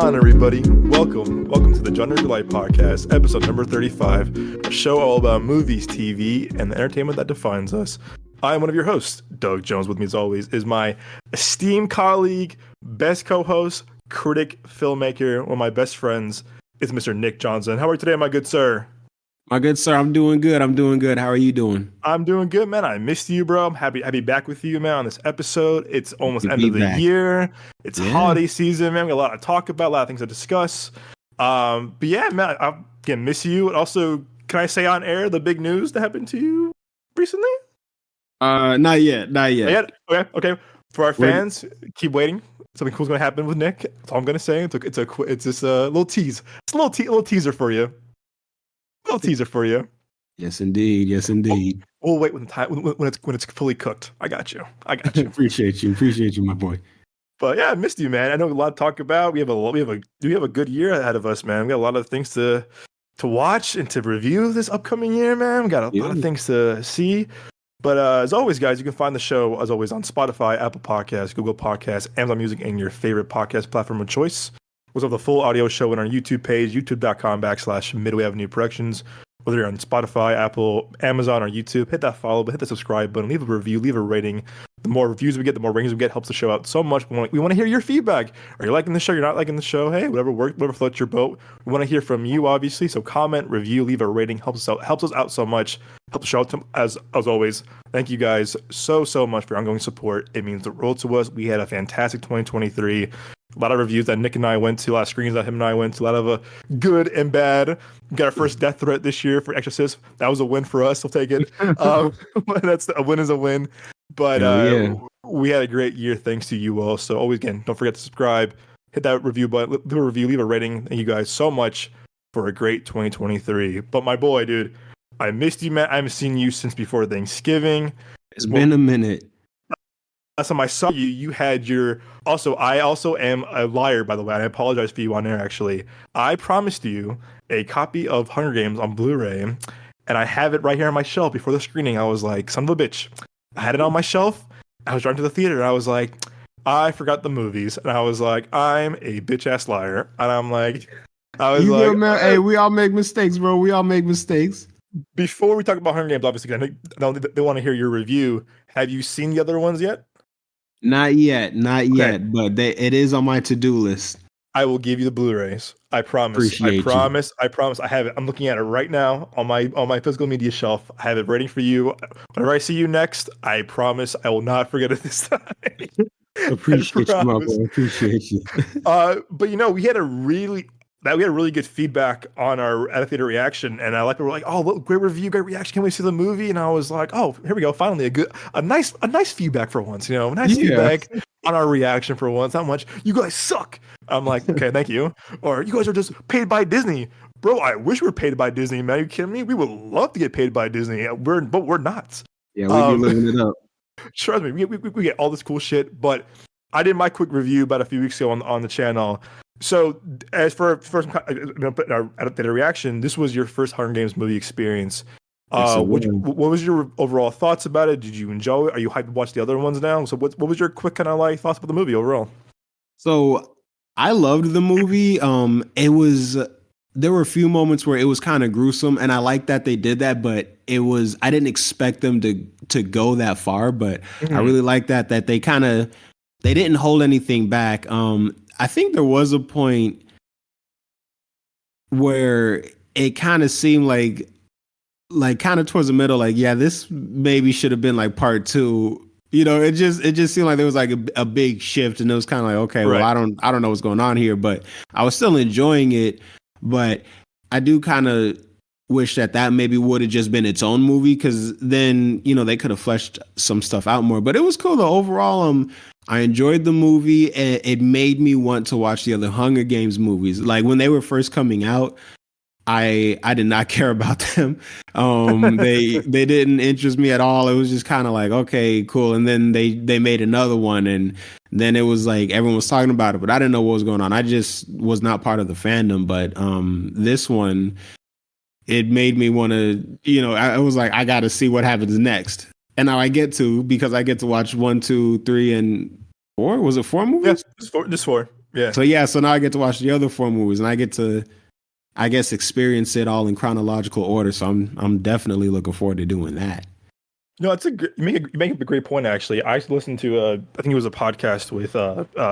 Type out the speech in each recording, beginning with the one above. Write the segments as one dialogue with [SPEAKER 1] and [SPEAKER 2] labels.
[SPEAKER 1] on, everybody? Welcome to the John River Light Podcast, episode number 35, a show all about movies, TV, and the entertainment that defines us. I'm one of your hosts, Doug Jones. With me, as always, is my esteemed colleague, best co-host, critic, filmmaker, one of my best friends, is Mr. Nick Johnson. How are you today, my good sir?
[SPEAKER 2] My good sir, I'm doing good. How are you doing?
[SPEAKER 1] I'm doing good, man. I missed you, bro. I'm happy to be back with you, man, on this episode. It's almost end of the year. It's holiday season, man. We got a lot to talk about, a lot of things to discuss. But yeah, man, I again miss you. And also, can I say on air the big news that happened to you recently?
[SPEAKER 2] Not yet.
[SPEAKER 1] Okay. For our fans, keep waiting. Something cool's gonna happen with Nick. That's all I'm gonna say. It's just a little tease. It's a little teaser for you.
[SPEAKER 2] Yes, indeed.
[SPEAKER 1] We'll wait when it's fully cooked. I got you.
[SPEAKER 2] Appreciate you, my boy.
[SPEAKER 1] But yeah, I missed you, man. I know a lot to talk about. We have a good year ahead of us, man. We got a lot of things to watch and to review this upcoming year, man. We got a lot of things to see. But as always, guys, you can find the show, as always, on Spotify, Apple Podcasts, Google Podcasts, Amazon Music, and your favorite podcast platform of choice. We also have the full audio show on our YouTube page, youtube.com/Midway Avenue Productions. Whether you're on Spotify, Apple, Amazon, or YouTube, hit that follow button, hit the subscribe button, leave a review, leave a rating. The more reviews we get, the more ratings we get, helps the show out so much. We want to hear your feedback. Are you liking the show? You're not liking the show? Hey, whatever worked, whatever floats your boat. We want to hear from you, obviously. So comment, review, leave a rating. Helps us out so much. Help the show out as always. Thank you guys so much for your ongoing support. It means the world to us. We had a fantastic 2023. A lot of reviews that Nick and I went to, a lot of screens that him and I went to, a lot of good and bad. We got our first death threat this year for Exorcist. That was a win for us. We'll take it. A win is a win. But we had a great year thanks to you all. So always, again, don't forget to subscribe, hit that review button, leave a review, leave a rating. Thank you guys so much for a great 2023. But my boy, dude, I missed you, man. I haven't seen you since before Thanksgiving.
[SPEAKER 2] It's been a minute.
[SPEAKER 1] Last time I saw you, you had your... I also am a liar, by the way. I apologize for you on air, actually. I promised you a copy of Hunger Games on Blu-ray, and I have it right here on my shelf before the screening. I was like, son of a bitch. I had it on my shelf. I was driving to the theater, and I was like, I forgot the movies. And I was like, I'm a bitch-ass liar. And I'm like...
[SPEAKER 2] Hey, we all make mistakes, bro. We all make mistakes.
[SPEAKER 1] Before we talk about Hunger Games, obviously, I know they want to hear your review. Have you seen the other ones yet?
[SPEAKER 2] Not yet, but it is on my to-do list.
[SPEAKER 1] I will give you the Blu-rays. I promise. I promise. I have it. I'm looking at it right now on my physical media shelf. I have it waiting for you. Whenever I see you next, I promise I will not forget it this time.
[SPEAKER 2] Appreciate you, my boy. Appreciate you.
[SPEAKER 1] But we had a really good feedback on our at a theater reaction, and people were like, "Oh, look, great review, great reaction. Can we see the movie?" And I was like, "Oh, here we go. Finally, a nice feedback for once. Feedback on our reaction for once. How much you guys suck." I'm like, "Okay, thank you." Or you guys are just paid by Disney, bro. I wish we were paid by Disney, man. Are you kidding me? We would love to get paid by Disney. But we're not.
[SPEAKER 2] Yeah, we be living it up.
[SPEAKER 1] Trust me, we get all this cool shit. But I did my quick review about a few weeks ago on the channel. So, as for first at the reaction, this was your first Hunger Games movie experience. What was your overall thoughts about it? Did you enjoy it? Are you hyped to watch the other ones now? So, what was your quick kind of thoughts about the movie overall?
[SPEAKER 2] So, I loved the movie. There were a few moments where it was kind of gruesome, and I like that they did that, but I didn't expect them to go that far, but I really like that they didn't hold anything back. I think there was a point where it kind of seemed like kind of towards the middle, this maybe should have been like part 2. It just seemed like there was like a big shift, and it was kind of like, okay, well, I don't know what's going on here, but I was still enjoying it. But I do kind of wish that maybe would have just been its own movie, because then they could have fleshed some stuff out more. But it was cool though. Overall, I enjoyed the movie, and it made me want to watch the other Hunger Games movies. Like when they were first coming out, I did not care about them. They didn't interest me at all. It was just kind of like, okay, cool. And then they made another one, and then it was like everyone was talking about it, but I didn't know what was going on. I just was not part of the fandom. But this one, it made me want to, I was like, I got to see what happens next. And now I get to, because I get to watch 1, 2, 3, and 4. Was it 4 movies?
[SPEAKER 1] Yeah, just 4. Yeah.
[SPEAKER 2] So now I get to watch the other four movies, and I get to, I guess, experience it all in chronological order. So I'm definitely looking forward to doing that.
[SPEAKER 1] No, it's you make a great point. Actually, I listened to I think it was a podcast with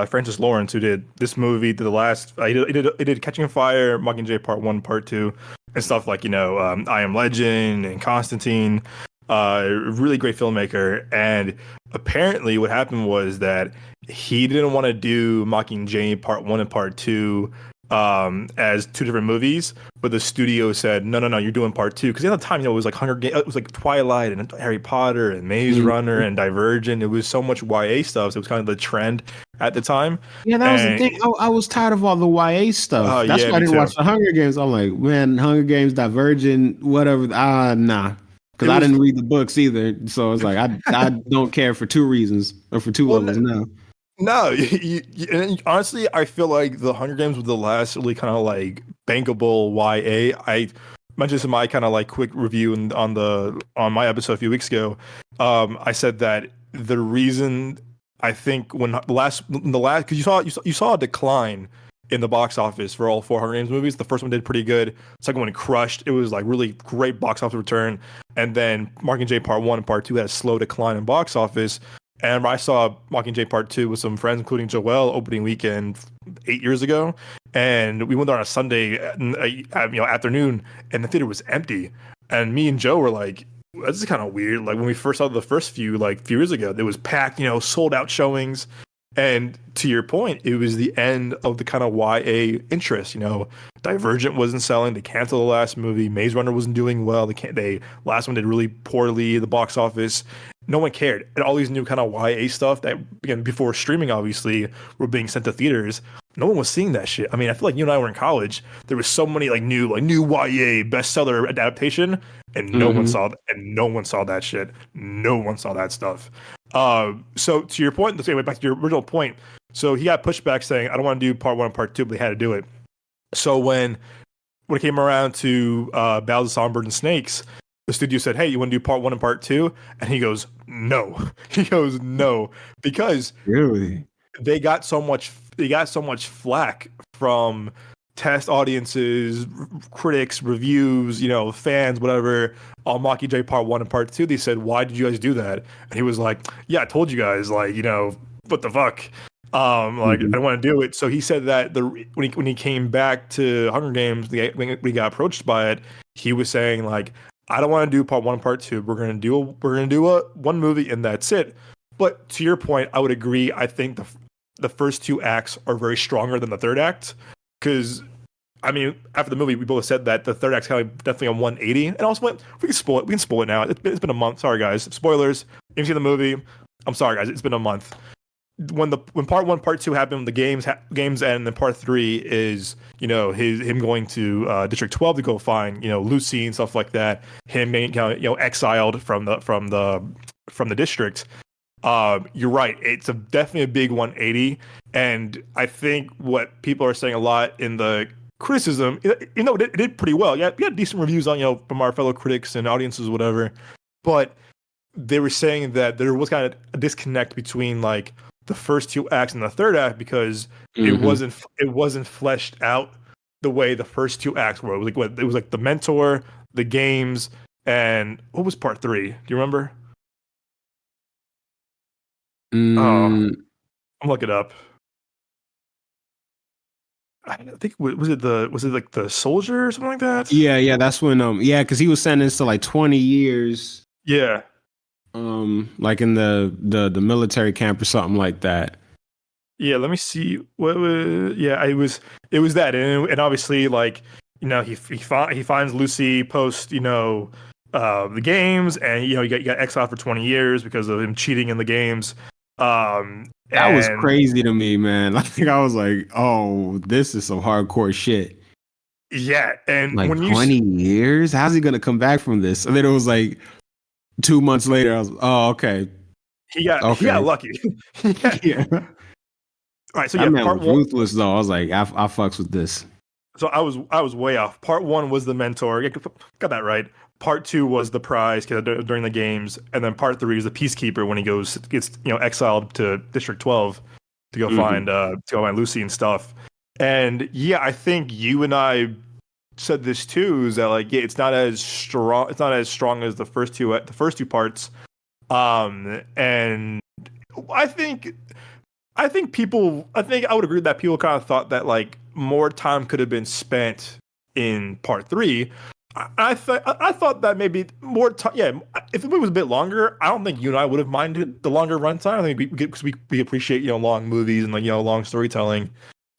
[SPEAKER 1] Francis Lawrence who did this movie to the last. He did Catching Fire, Mockingjay Part One, Part Two, and stuff like I Am Legend and Constantine. Really great filmmaker. And apparently, what happened was that he didn't want to do Mockingjay Part One and Part Two as two different movies, but the studio said no, you're doing part two, because at the time it was like Hunger Games, it was like Twilight and Harry Potter and Maze Runner and Divergent. It was so much YA stuff, so it was kind of the trend at the time.
[SPEAKER 2] Yeah, that was the thing. I was tired of all the YA stuff. That's why I didn't watch the Hunger Games. I'm like, man, Hunger Games, Divergent, whatever. Nah, because I didn't read the books either. So it's like I don't care for two reasons, or for two levels now.
[SPEAKER 1] No, and honestly, I feel like the Hunger Games was the last really kind of like bankable YA. I mentioned this in my kind of like quick review on my episode a few weeks ago. I said that the reason I think when the last because you saw a decline in the box office for all four Hunger Games movies. The first one did pretty good. The second one crushed. It was like really great box office return, and then Mockingjay Part One and Part Two had a slow decline in box office. And I saw Mockingjay Part 2 with some friends, including Joelle, opening weekend 8 years ago. And we went there on a Sunday afternoon, and the theater was empty. And me and Joe were like, this is kind of weird. Like when we first saw the first few years ago, it was packed, sold out showings. And to your point, it was the end of the kind of YA interest. Divergent wasn't selling. They canceled the last movie. Maze Runner wasn't doing well. They last one did really poorly at the box office. No one cared. And all these new kind of YA stuff that, again, before streaming, obviously, were being sent to theaters. No one was seeing that shit. I mean, I feel like you and I were in college. There was so many new YA bestseller adaptation, and no one saw that shit. No one saw that stuff. So to your point, let's get back to your original point. So he got pushback saying, I don't want to do Part 1 and Part 2, but he had to do it. So when it came around to Ballad of Songbirds Snakes, the studio said, hey, you want to do Part 1 and Part 2? And he goes, no. Because
[SPEAKER 2] really
[SPEAKER 1] they got so much flack from test audiences, critics, reviews, fans, whatever, on Mockingjay Part 1 and Part 2. They said, why did you guys do that? And he was like, yeah, I told you guys, what the fuck? I don't want to do it. So he said that when he came back to Hunger Games, when he got approached by it, he was saying I don't want to do Part 1 and Part 2. We're gonna do one movie and that's it. But to your point, I would agree. I think the first two acts are very stronger than the third act, because I mean, after the movie, we both said that the third act's kind of definitely on 180. And also, we can spoil it. We can spoil it now. It's been a month. Sorry, guys. Spoilers. If you see the movie, I'm sorry, guys. It's been a month. When Part 1, Part 2 happened, the games end, and then Part 3 is him going to District 12 to go find Lucy and stuff like that. Him being exiled from the district. You're right. It's definitely a big 180, and I think what people are saying a lot in the criticism, it did pretty well. Yeah, we had decent reviews on from our fellow critics and audiences, whatever. But they were saying that there was kind of a disconnect between the first two acts and the third act, because it wasn't fleshed out the way the first two acts were. It was like the mentor, the games, and what was Part 3? Do you remember? Oh, I'm looking it up. I think was it like the soldier or something like that?
[SPEAKER 2] Yeah, that's when because he was sentenced to 20 years.
[SPEAKER 1] Yeah.
[SPEAKER 2] Like in the military camp or something like that.
[SPEAKER 1] Yeah, let me see. What was? Yeah, it was that, and obviously he finds Lucy post the games, and he got exiled for 20 years because of him cheating in the games.
[SPEAKER 2] That was crazy to me, man. I was like, oh, this is some hardcore shit.
[SPEAKER 1] Yeah, and
[SPEAKER 2] when 20 years, how's he gonna come back from this? And then it was 2 months later, I was, oh, okay.
[SPEAKER 1] He got lucky.
[SPEAKER 2] Yeah.
[SPEAKER 1] All right, so
[SPEAKER 2] that man was ruthless though. I was like, I fucks with this.
[SPEAKER 1] So I was way off. Part 1 was the mentor. Got that right. Part 2 was the prize during the games, and then Part 3 is the peacekeeper when he gets exiled to District 12. to go find Lucy and stuff. And yeah, I think you and I said this too, is that like yeah, it's not as strong. It's not as strong as the first two parts. And I think I would agree that people kind of thought that like more time could have been spent in part three. I thought that maybe more time. Yeah, if the movie was a bit longer, I don't think you and I would have minded the longer runtime. I think we appreciate long movies and like long storytelling.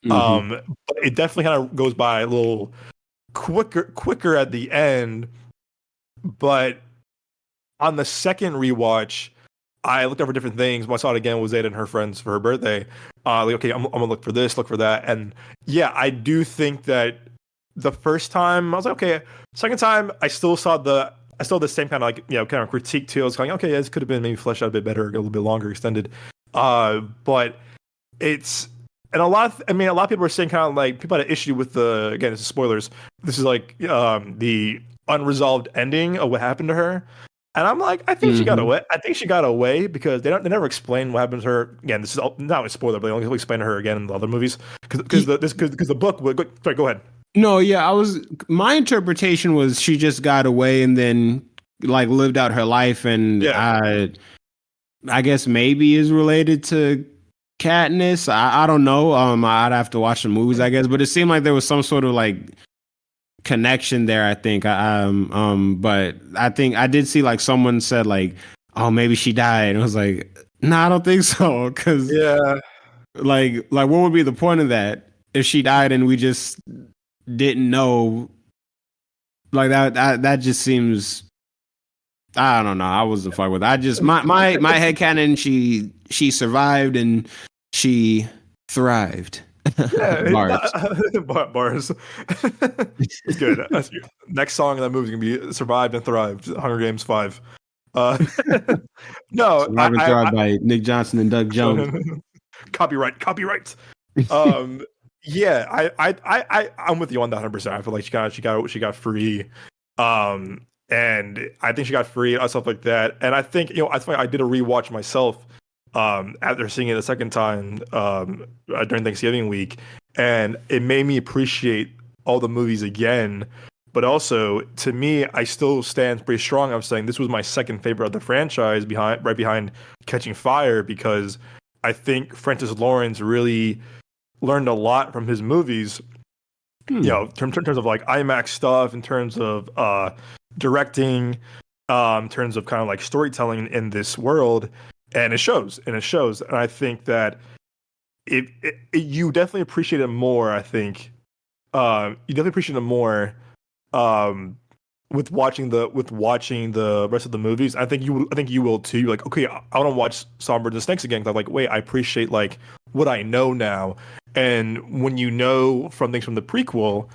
[SPEAKER 2] Mm-hmm.
[SPEAKER 1] But it definitely kind of goes by a little quicker at the end. But on the second rewatch, I looked up for different things. When I saw it again, was Zayda and her friends for her birthday. Like, okay, I'm gonna look for this, look for that, and yeah, I do think that the first time I was like, okay. Second time, I still had the same kind of like kind of critique too. I was going, okay, yeah, this could have been maybe fleshed out a bit better, a little bit longer, extended. But it's and a lot of people are saying kind of like people had an issue with the again, this is spoilers. This is like the unresolved ending of what happened to her. And I'm like, I think she got away. I think she got away because they never explain what happened to her. Again, this is not a spoiler, but they only explain to her again in the other movies because the book would. Sorry, go ahead.
[SPEAKER 2] No, yeah, my interpretation was she just got away and then like lived out her life, and
[SPEAKER 1] Yeah.
[SPEAKER 2] I guess maybe is related to Katniss. I don't know. I'd have to watch the movies, I guess, but it seemed like there was some sort of like connection there. I think. But I think I did see like someone said like, oh, maybe she died, and I was like, no, I don't think so, because
[SPEAKER 1] Yeah.
[SPEAKER 2] like what would be the point of that if she died and we just didn't know? Like that just seems, I don't know. I wasn't fuck with it. I just my headcanon, she survived and she thrived. Bars.
[SPEAKER 1] Bars. It's good. Next song in that movie is gonna be "Survived and Thrived." Hunger Games 5. Uh, no,
[SPEAKER 2] Survive and Thrive by Nick Johnson and Doug Jones.
[SPEAKER 1] Copyright. Yeah, I'm with you on that 100%. I feel like she got free, and I think she got free and stuff like that. And I think I did a rewatch myself, after seeing it a second time, during Thanksgiving week, and it made me appreciate all the movies again. But also, to me, I still stand pretty strong. I'm saying this was my second favorite of the franchise, right behind Catching Fire, because I think Francis Lawrence really learned a lot from his movies. In terms of like IMAX stuff, in terms of directing, in terms of kind of like storytelling in this world, and it shows. And I think that you definitely appreciate it more. I think you definitely appreciate it more with watching the rest of the movies. I think you will too. You're like, okay, I want to watch Songbirds and Snakes again. 'Cause I'm like, wait, I appreciate like what I know now. And when you know from things from the prequel,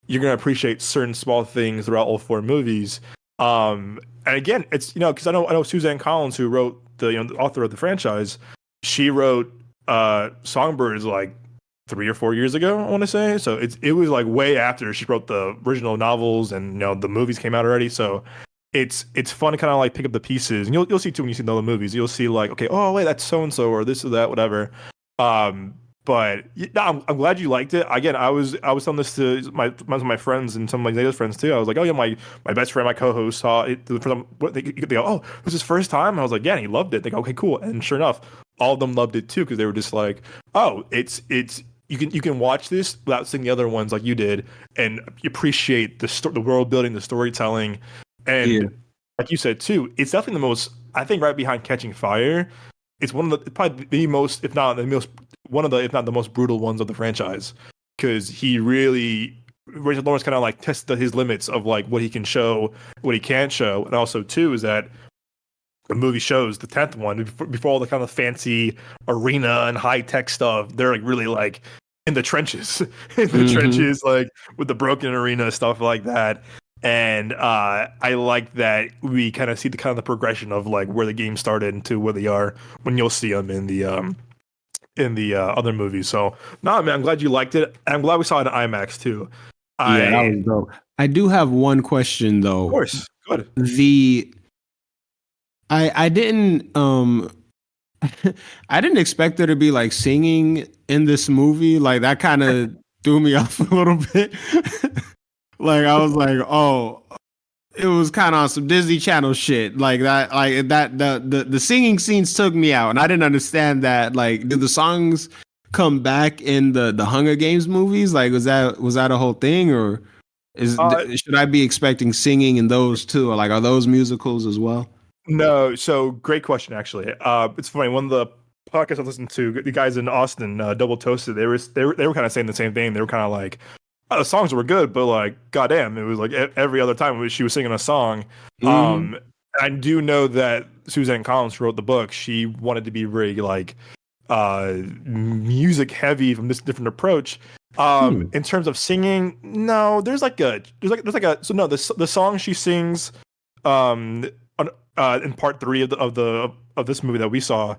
[SPEAKER 1] you're gonna appreciate certain small things throughout all four movies. And again, it's because I know Suzanne Collins, who wrote the author of the franchise. She wrote Songbirds like 3 or 4 years ago, I want to say. So it was like way after she wrote the original novels, and the movies came out already. So it's fun to kind of like pick up the pieces, and you'll see too when you see the other movies. You'll see like, okay, oh wait, that's so and so, or this or that, whatever. But I'm glad you liked it. Again, I was telling this to my friends and some of my latest friends too. I was like, oh yeah, my best friend, my co-host saw it for them. They go, oh, it was his first time. And I was like, yeah, and he loved it. They go, okay, cool. And sure enough, all of them loved it too, because they were just like, oh, it's you can watch this without seeing the other ones like you did, and appreciate the world building, the storytelling, and like you said too, it's definitely the most. I think right behind Catching Fire, it's one of the probably the most, if not the most, one of the if not the most brutal ones of the franchise, because Richard Lawrence kind of like tested his limits of like what he can show, what he can't show, and also too is that the movie shows the 10th one before all the kind of fancy arena and high tech stuff. They're like really like in the trenches, trenches, like with the broken arena stuff like that. And I like that we kind of see the kind of the progression of like where the game started to where they are when you'll see them in the other movies. So no, man, I'm glad you liked it. I'm glad we saw it in IMAX too.
[SPEAKER 2] That was dope. I do have one question though.
[SPEAKER 1] Of course, good.
[SPEAKER 2] I didn't I didn't expect there to be like singing in this movie. Like that kind of threw me off a little bit. Like I was like, oh, it was kind of on some Disney Channel shit. The singing scenes took me out, and I didn't understand that. Like, did the songs come back in the Hunger Games movies? Like, was that a whole thing, or should I be expecting singing in those too? Or like, are those musicals as well?
[SPEAKER 1] No, so great question actually. It's funny. One of the podcasts I listened to, the guys in Austin, Double Toasted, they were kind of saying the same thing. They were kind of like, oh, the songs were good, but like, goddamn, it was like every other time she was singing a song.
[SPEAKER 2] Mm-hmm.
[SPEAKER 1] I do know that Suzanne Collins, who wrote the book, she wanted to be very like music heavy from this different approach. In terms of singing, no, so no, the song she sings in part three of this movie that we saw,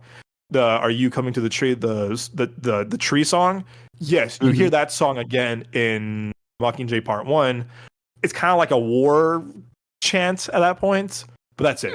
[SPEAKER 1] the "Are You Coming to the Tree," the tree song. Yes, you hear that song again in Mockingjay Part One. It's kind of like a war chant at that point, but that's it.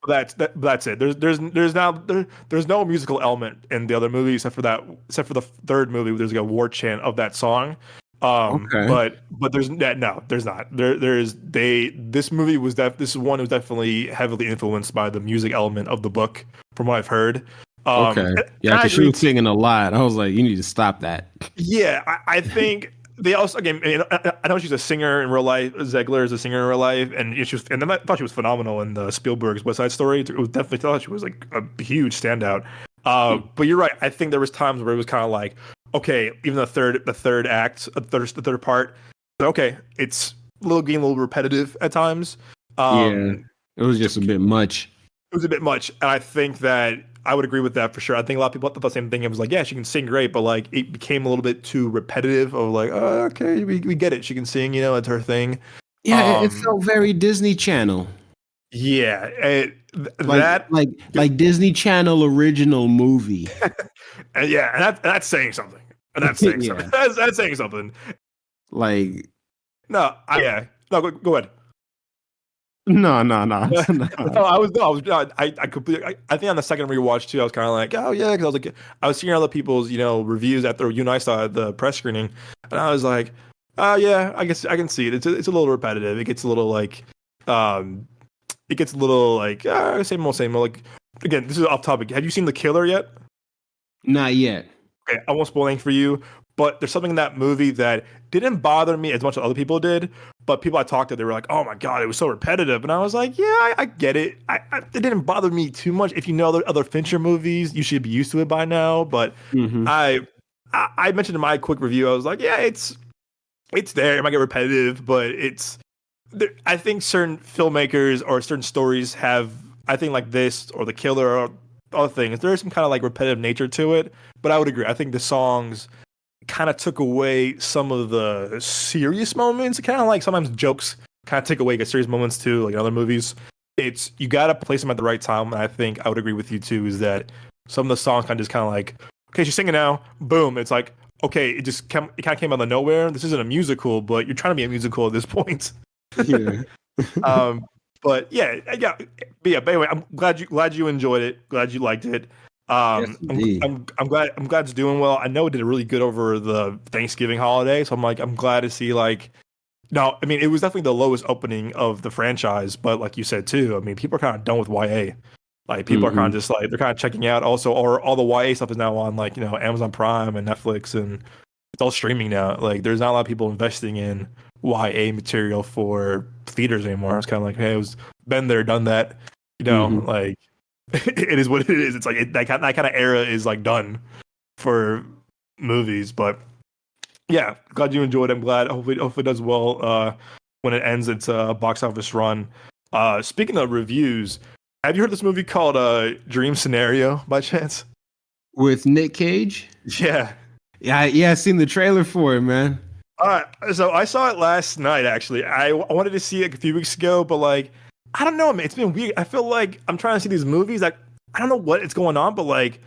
[SPEAKER 1] That's it. There's no musical element in the other movie except for the third movie. There's like a war chant of that song.
[SPEAKER 2] Okay.
[SPEAKER 1] But there's no, there's not. This movie was this one was definitely heavily influenced by the music element of the book, from what I've heard.
[SPEAKER 2] Okay. Yeah, because she was singing a lot. I was like, you need to stop that.
[SPEAKER 1] Yeah, I think they also again. I know she's a singer in real life. Zegler is a singer in real life, and then I thought she was phenomenal in the Spielberg's West Side Story. It was definitely thought she was like a huge standout. But you're right. I think there was times where it was kind of like, okay, even the third act, the third part, okay, it's getting a little repetitive at times.
[SPEAKER 2] Yeah, it was just a bit much.
[SPEAKER 1] It was a bit much, and I think that I would agree with that for sure. I think a lot of people thought the same thing. It was like, yeah, she can sing great, but like it became a little bit too repetitive. Of like, oh, okay, we get it. She can sing, it's her thing.
[SPEAKER 2] Yeah, it felt very Disney Channel.
[SPEAKER 1] Yeah,
[SPEAKER 2] like Disney Channel original movie.
[SPEAKER 1] Yeah, and that's saying something. And that's saying something. That's saying something.
[SPEAKER 2] Like,
[SPEAKER 1] no, go ahead.
[SPEAKER 2] No.
[SPEAKER 1] I completely. I think on the second rewatch too, I was kind of like, oh yeah, because I was like, I was seeing other people's reviews after you and I saw the press screening, and I was like, oh yeah, I guess I can see it. It's a little repetitive. It gets a little like, same old, same old. Like again, this is off topic. Have you seen The Killer yet?
[SPEAKER 2] Not yet.
[SPEAKER 1] Okay, I won't spoil anything for you, but there's something in that movie that didn't bother me as much as other people did. But people I talked to, they were like, "Oh my god, it was so repetitive," and I was like, "Yeah, I get it. It didn't bother me too much. If you know other Fincher movies, you should be used to it by now." But I mentioned in my quick review, I was like, "Yeah, it's there. It might get repetitive, but it's." I think certain filmmakers or certain stories have, I think like this or The Killer or other things, there is some kind of like repetitive nature to it. But I would agree. I think the songs kind of took away some of the serious moments. Kind of like sometimes jokes kind of take away serious moments too, like in other movies. It's you gotta place them at the right time. And I think I would agree with you too, is that some of the songs kind of like, okay, she's singing now, boom. It's like, okay, it kind of came out of nowhere. This isn't a musical, but you're trying to be a musical at this point.
[SPEAKER 2] Yeah.
[SPEAKER 1] But But anyway, I'm glad you enjoyed it. Glad you liked it.
[SPEAKER 2] Yes,
[SPEAKER 1] I'm glad it's doing well. I know it did really good over the Thanksgiving holiday, so I'm glad to see like. No, I mean it was definitely the lowest opening of the franchise, but like you said too, I mean people are kind of done with YA. Like people are kind of just like they're kind of checking out. Also, or all the YA stuff is now on like Amazon Prime and Netflix, and it's all streaming now. Like there's not a lot of people investing in YA material for theaters anymore. It's kind of like, hey, it was been there, done that. Like it is what it is. It's like that kind of era is like done for movies. But yeah, glad you enjoyed it. I'm glad. Hopefully it does well when it ends its box office run. Speaking of reviews, have you heard this movie called Dream Scenario by chance?
[SPEAKER 2] With Nick Cage?
[SPEAKER 1] Yeah.
[SPEAKER 2] Yeah, I seen the trailer for it, man.
[SPEAKER 1] So I saw it last night. Actually, I wanted to see it a few weeks ago, but like, I don't know, man. It's been weird. I feel like I'm trying to see these movies. Like, I don't know what is going on, but like,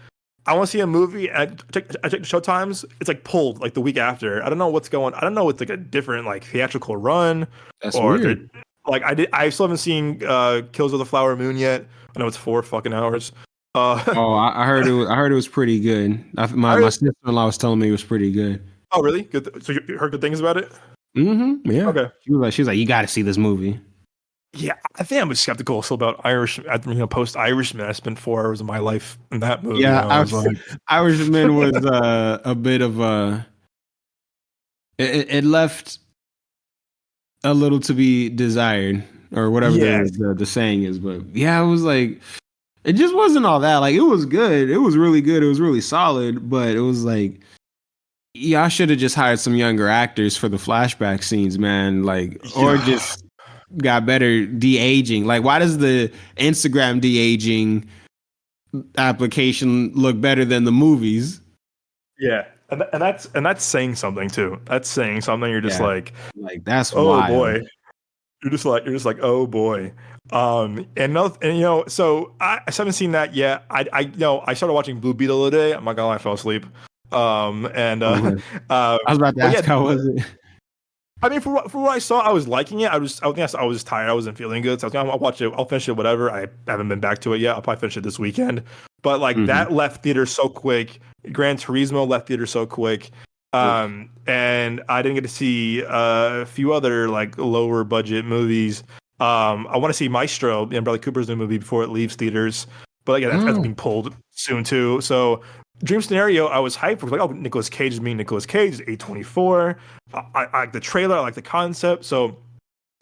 [SPEAKER 1] I want to see a movie. And I check the showtimes. It's like pulled like the week after. I don't know what's going. I don't know. It's like a different like theatrical run.
[SPEAKER 2] That's weird.
[SPEAKER 1] Like I still haven't seen Kills of the Flower Moon yet. I know it's 4 fucking hours. Uh,
[SPEAKER 2] I heard it. I heard it was pretty good. My
[SPEAKER 1] I
[SPEAKER 2] sister-in-law was telling me it was pretty good.
[SPEAKER 1] oh really good. So you heard good things about it?
[SPEAKER 2] Yeah.
[SPEAKER 1] Okay.
[SPEAKER 2] She was like, you got to see this movie.
[SPEAKER 1] Yeah, I think I'm skeptical still about Irish. Post Irishman. I spent 4 hours of my life in that movie.
[SPEAKER 2] Yeah,
[SPEAKER 1] I was like,
[SPEAKER 2] Irishman was a bit of a. It left a little to be desired, or whatever
[SPEAKER 1] yeah,
[SPEAKER 2] the saying is. But yeah, it was like it just wasn't all that. Like it was good. It was really good. It was really solid. But it was like, yeah, I should have just hired some younger actors for the flashback scenes, man. Like, or
[SPEAKER 1] yeah,
[SPEAKER 2] just got better de-aging. Like, why does the Instagram de-aging application look better than the movies?
[SPEAKER 1] yeah. And that's saying something too. That's saying something. You're just
[SPEAKER 2] Yeah,
[SPEAKER 1] like,
[SPEAKER 2] like that's
[SPEAKER 1] oh
[SPEAKER 2] wild.
[SPEAKER 1] boy. You're just like, oh boy. So I haven't seen that yet. I started watching Blue Beetle today. I'm not gonna lie, I fell asleep. And
[SPEAKER 2] Okay. I was about to
[SPEAKER 1] but yeah,
[SPEAKER 2] ask how was it?
[SPEAKER 1] I mean, for what I saw, I was liking it. I was tired. I wasn't feeling good. So I was like, I'll watch it. I'll finish it. Whatever. I haven't been back to it yet. I'll probably finish it this weekend. But like
[SPEAKER 2] Hmm.
[SPEAKER 1] that left theater so quick. Gran Turismo left theater so quick. And I didn't get to see a few other like lower budget movies. I want to see Maestro, Bradley Cooper's new movie, before it leaves theaters. But yeah, that's
[SPEAKER 2] Oh,
[SPEAKER 1] being pulled soon too. So Dream Scenario, I was hyped for, like, oh, Nicolas Cage is me. Nicolas Cage is A24. I like the trailer. I like the concept. So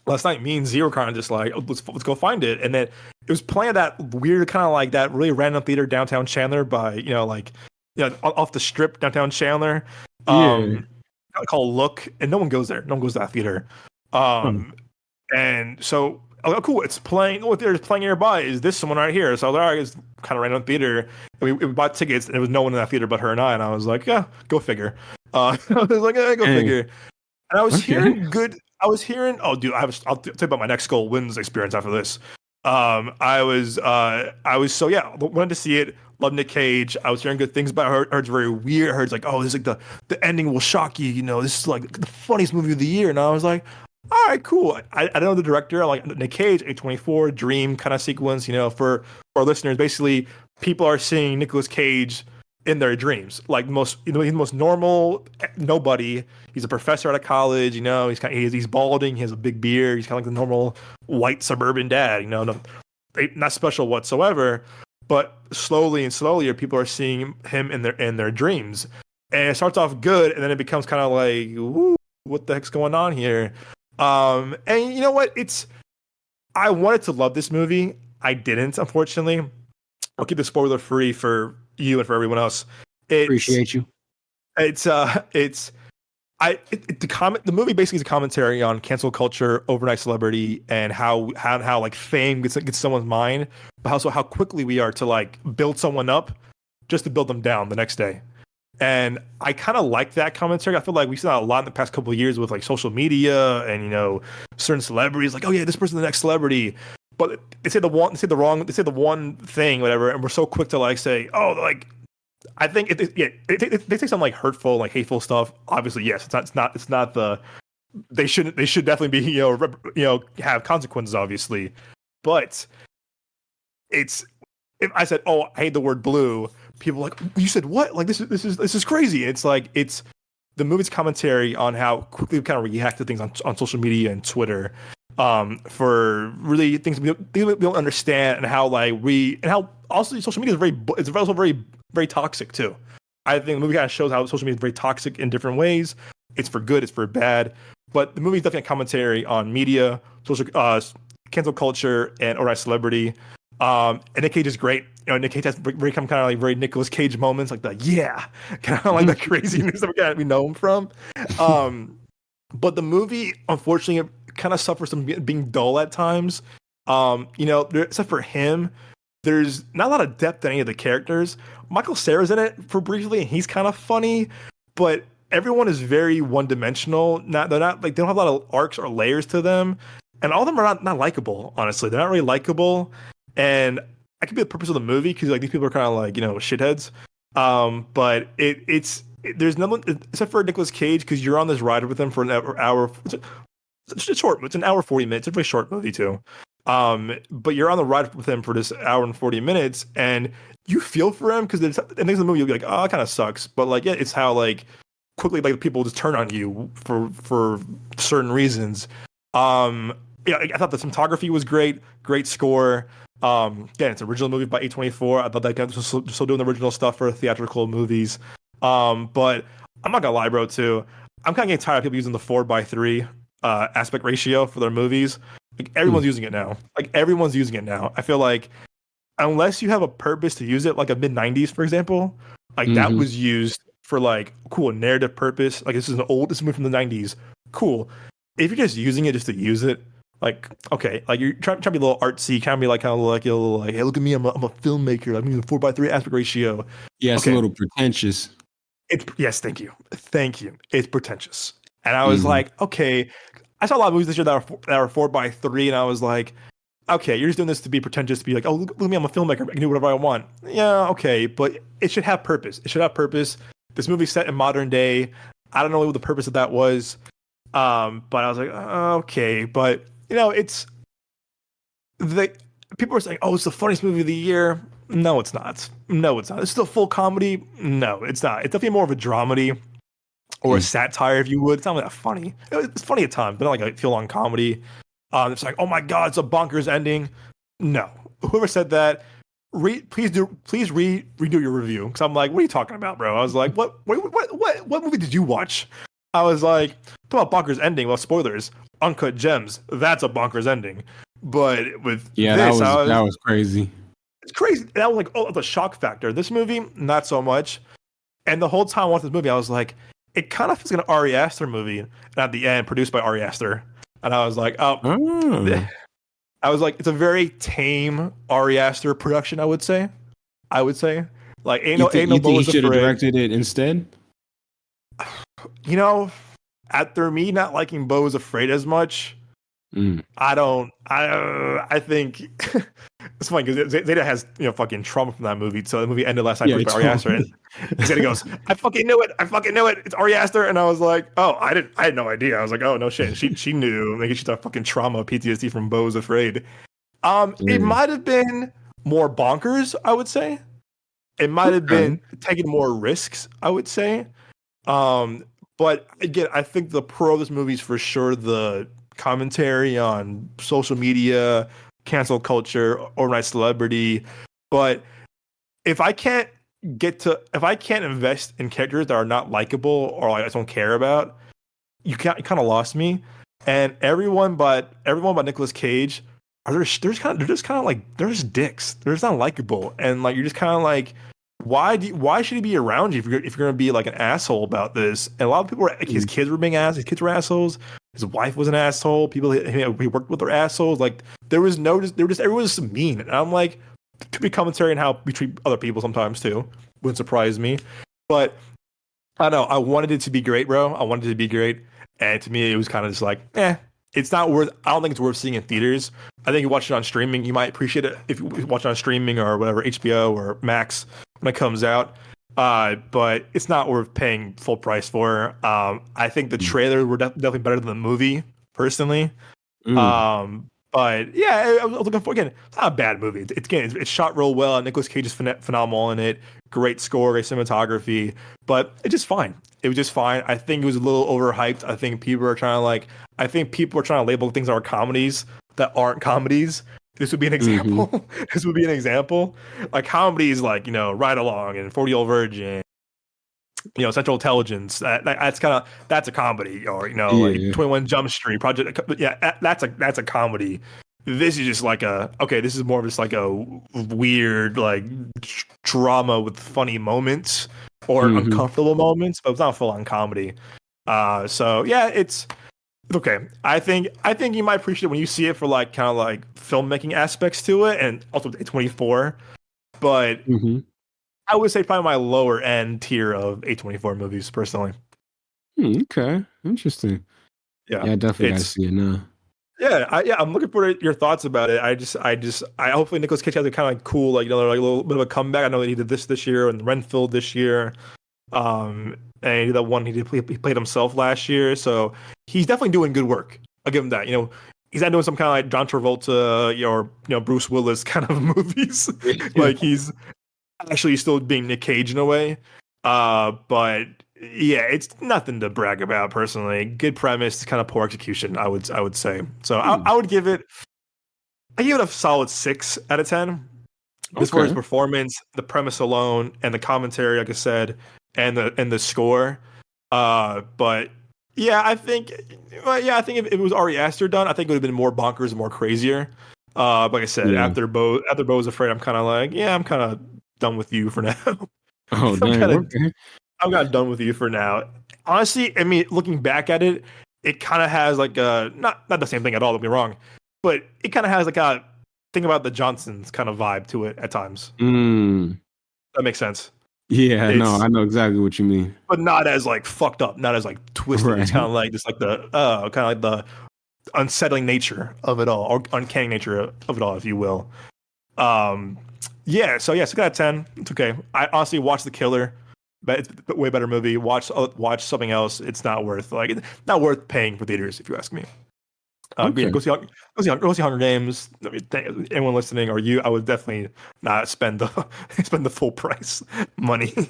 [SPEAKER 1] last night, me and Zero kind of just like, oh, let's go find it. And then it was playing that weird kind of like that really random theater downtown Chandler by off the strip downtown Chandler,
[SPEAKER 2] yeah.
[SPEAKER 1] um, called Look, and no one goes there. No one goes to that theater.
[SPEAKER 2] Huh.
[SPEAKER 1] And so, oh, cool, it's playing. What theater is playing nearby? Is this someone right here? So I was like, all right, it's kind of random theater. And we bought tickets, and there was no one in that theater but her and I. And I was like, yeah, go figure. I was like, go
[SPEAKER 2] Dang.
[SPEAKER 1] figure. And I was
[SPEAKER 2] Okay.
[SPEAKER 1] hearing good. Oh, dude, I'll tell you about my next goal wins experience after this. I was so yeah, wanted to see it. Love Nick Cage. I was hearing good things about her. Heard it's very weird. I heard it's like, oh, this is like the ending will shock you. This is like the funniest movie of the year. And I was like, all right, cool. I don't know the director. I like Nick Cage, A24, Dream kind of sequence. For our listeners, basically, people are seeing Nicolas Cage in their dreams. Like most, he's the most normal nobody. He's a professor at a college. He's balding. He has a big beard. He's kind of like the normal white suburban dad. Not special whatsoever. But slowly and slowly, people are seeing him in their dreams, and it starts off good, and then it becomes kind of like, woo, what the heck's going on here? And you know what? I wanted to love this movie. I didn't, unfortunately. I'll keep it spoiler free for you and for everyone else. It's
[SPEAKER 2] Appreciate you.
[SPEAKER 1] it's it's the movie basically is a commentary on cancel culture, overnight celebrity, and how like fame gets someone's mind, but also how quickly we are to like build someone up just to build them down the next day. And I kind of like that commentary. I feel like we've seen that a lot in the past couple of years with like social media and certain celebrities like, oh yeah, this person's the next celebrity. But they say the one thing, whatever, and we're so quick to like say, oh, like I think they say some like hurtful, like hateful stuff. Obviously, yes, it's not the they should definitely be have consequences, obviously, but it's if I said, oh, I hate the word blue, people are like, you said what? Like this is crazy. It's like it's the movie's commentary on how quickly we kind of react to things on social media and Twitter, for really things we don't understand, and how also social media is it's also very very toxic too. I think the movie kind of shows how social media is very toxic in different ways. It's for good, it's for bad, but the movie is definitely a commentary on media, social cancel culture, and overnight celebrity. And Nick Cage is great. Nick Cage has very kind of like very Nicolas Cage moments, like the yeah, kind of like the craziness that we know him from. But the movie, unfortunately, kind of suffers from being dull at times. Except for him, there's not a lot of depth in any of the characters. Michael Cera's in it for briefly, and he's kind of funny, but everyone is very one-dimensional. They're not like they don't have a lot of arcs or layers to them, and all of them are not likable. Honestly, they're not really likable, and that could be the purpose of the movie because like these people are kind of like shitheads. But there's no one except for Nicolas Cage because you're on this ride with him for an hour. It's short. It's an hour 40 minutes. It's a very short movie too. But you're on the ride with him for this hour and 40 minutes, and you feel for him because there's things in the movie you'll be like, oh, that kind of sucks. But like, yeah, it's how like quickly like people just turn on you for certain reasons. Yeah, I thought the cinematography was great, great score. Again, it's an original movie by A24. I thought that guy was still doing the original stuff for theatrical movies. But I'm not gonna lie, bro. Too, I'm kind of getting tired of people using the 4:3 aspect ratio for their movies. Like everyone's using it now. Like everyone's using it now. I feel like unless you have a purpose to use it, like a mid '90s, for example, like that was used for like cool narrative purpose. Like this is a movie from the '90s. Cool. If you're just using it just to use it, like okay, like you're trying to be a little artsy, kind of like a little like, hey, look at me, I'm a filmmaker. I'm using 4:3 aspect ratio.
[SPEAKER 2] Yeah, it's a little pretentious.
[SPEAKER 1] Yes, thank you. It's pretentious, and I was like, okay. I saw a lot of movies this year that are 4:3, and I was like, okay, you're just doing this to be pretentious, to be like, oh, look at me, I'm a filmmaker, I can do whatever I want. Yeah, okay, but it should have purpose. It should have purpose. This movie's set in modern day. I don't know what the purpose of that was, but I was like, okay, but it's the people are saying, oh, it's the funniest movie of the year. No, it's not. No, it's not. It's still full comedy. No, it's not. It's definitely more of a dramedy. Or a satire, if you would. It's not that funny. It's funny at times, but not like a full-on comedy. It's like, oh my god, it's a bonkers ending. No, whoever said that, please redo your review. Because I'm like, what are you talking about, bro? I was like, what movie did you watch? I was like, talk about bonkers ending. Well, spoilers, Uncut Gems. That's a bonkers ending. But with this,
[SPEAKER 2] that was crazy.
[SPEAKER 1] It's crazy. That was like, oh, the shock factor. This movie, not so much. And the whole time I watched this movie, I was like, it kind of feels like an Ari Aster movie, and at the end, produced by Ari Aster. And I was like, I was like, it's a very tame Ari Aster production, I would say. Like, ain't no
[SPEAKER 2] he should have directed it instead?
[SPEAKER 1] After me not liking Beau is Afraid as much, I think it's funny because Zeta has fucking trauma from that movie. So the movie ended last night with Ari Aster, and Zeta goes, I fucking knew it. It's Ari Aster. And I was like, oh, I had no idea. I was like, oh no shit. She knew. Maybe she's got fucking trauma, PTSD from Beau is Afraid. It might have been more bonkers, I would say. It might have been taking more risks, I would say. But again, I think the pro of this movie is for sure the commentary on social media, cancel culture, organized celebrity. But if I can't invest in characters that are not likable or I just don't care about, you kind of lost me. And everyone but Nicolas Cage they're just kind of like they're just dicks. They're just not likable, and like you're just kind of like, why should he be around you if you're gonna be like an asshole about this? And a lot of people were, like, his kids were being assholes. His kids were assholes. His wife was an asshole. People he worked with were assholes. Like everyone was just mean. And I'm like, to be commentary on how we treat other people sometimes too. Wouldn't surprise me. But I don't know. I wanted it to be great, bro. I wanted it to be great. And to me, it was kind of just like, it's not worth. I don't think it's worth seeing in theaters. I think you watch it on streaming. You might appreciate it if you watch it on streaming or whatever, HBO or Max when it comes out. But it's not worth paying full price for. I think the trailers were definitely better than the movie, personally. But yeah, I was looking for, again, it's not a bad movie. It's shot real well. Nicolas Cage is phenomenal in it. Great score, great cinematography, but it's just fine. It was just fine. I think it was a little overhyped. I think people are trying to label things that are comedies that aren't comedies. This would be an example. This would be an example. Like comedies like, Ride Along and 40-Year-Old Virgin, Central Intelligence. That's a comedy. Or, like 21 Jump Street, Project. Yeah, that's a comedy. This is just like this is more of just like a weird, like, drama with funny moments or uncomfortable moments, but it's not full on comedy. So yeah, it's okay. I think you might appreciate it when you see it for like kind of like filmmaking aspects to it, and also A24. But I would say probably my lower end tier of A24 movies, personally.
[SPEAKER 2] Okay, interesting.
[SPEAKER 1] Yeah,
[SPEAKER 2] I definitely gotta see it now.
[SPEAKER 1] Yeah, I'm looking for your thoughts about it. I hopefully Nicolas Cage has a kind of like cool, like, like a little bit of a comeback. I know that he did this year and Renfield this year. And he did that one he played himself last year. So he's definitely doing good work. I'll give him that. he's not doing some kind of like John Travolta or Bruce Willis kind of movies.
[SPEAKER 2] Yeah.
[SPEAKER 1] Like he's actually still being Nick Cage in a way. But yeah, it's nothing to brag about personally. Good premise, kind of poor execution, I would say. So I would give it. I give it a solid 6 out of 10. As far as performance, the premise alone, and the commentary, like I said, and the score. But yeah, I think if it was Ari Aster done, I think it would have been more bonkers and more crazier. Like I said, after Bo was afraid, I'm kind of like, yeah, I'm kind of done with you for now.
[SPEAKER 2] Oh, damn.
[SPEAKER 1] I'm kind of done with you for now. Honestly, I mean, looking back at it, it kind of has like a not the same thing at all. Don't get me wrong, but it kind of has like a think about the Johnsons kind of vibe to it at times. That makes sense.
[SPEAKER 2] Yeah, no, I know exactly what you mean.
[SPEAKER 1] But not as like fucked up, not as like twisted. Right. It's kind of like just like the kind of like the unsettling nature of it all, or uncanny nature of it all, if you will. Yeah, so 6 out of 10. It's okay. I honestly watched The Killer, but it's a way better movie. Watch something else. It's not worth paying for theaters, if you ask me. Yeah, go see Hunger Games. Anyone listening or you, I would definitely not spend the full price money. So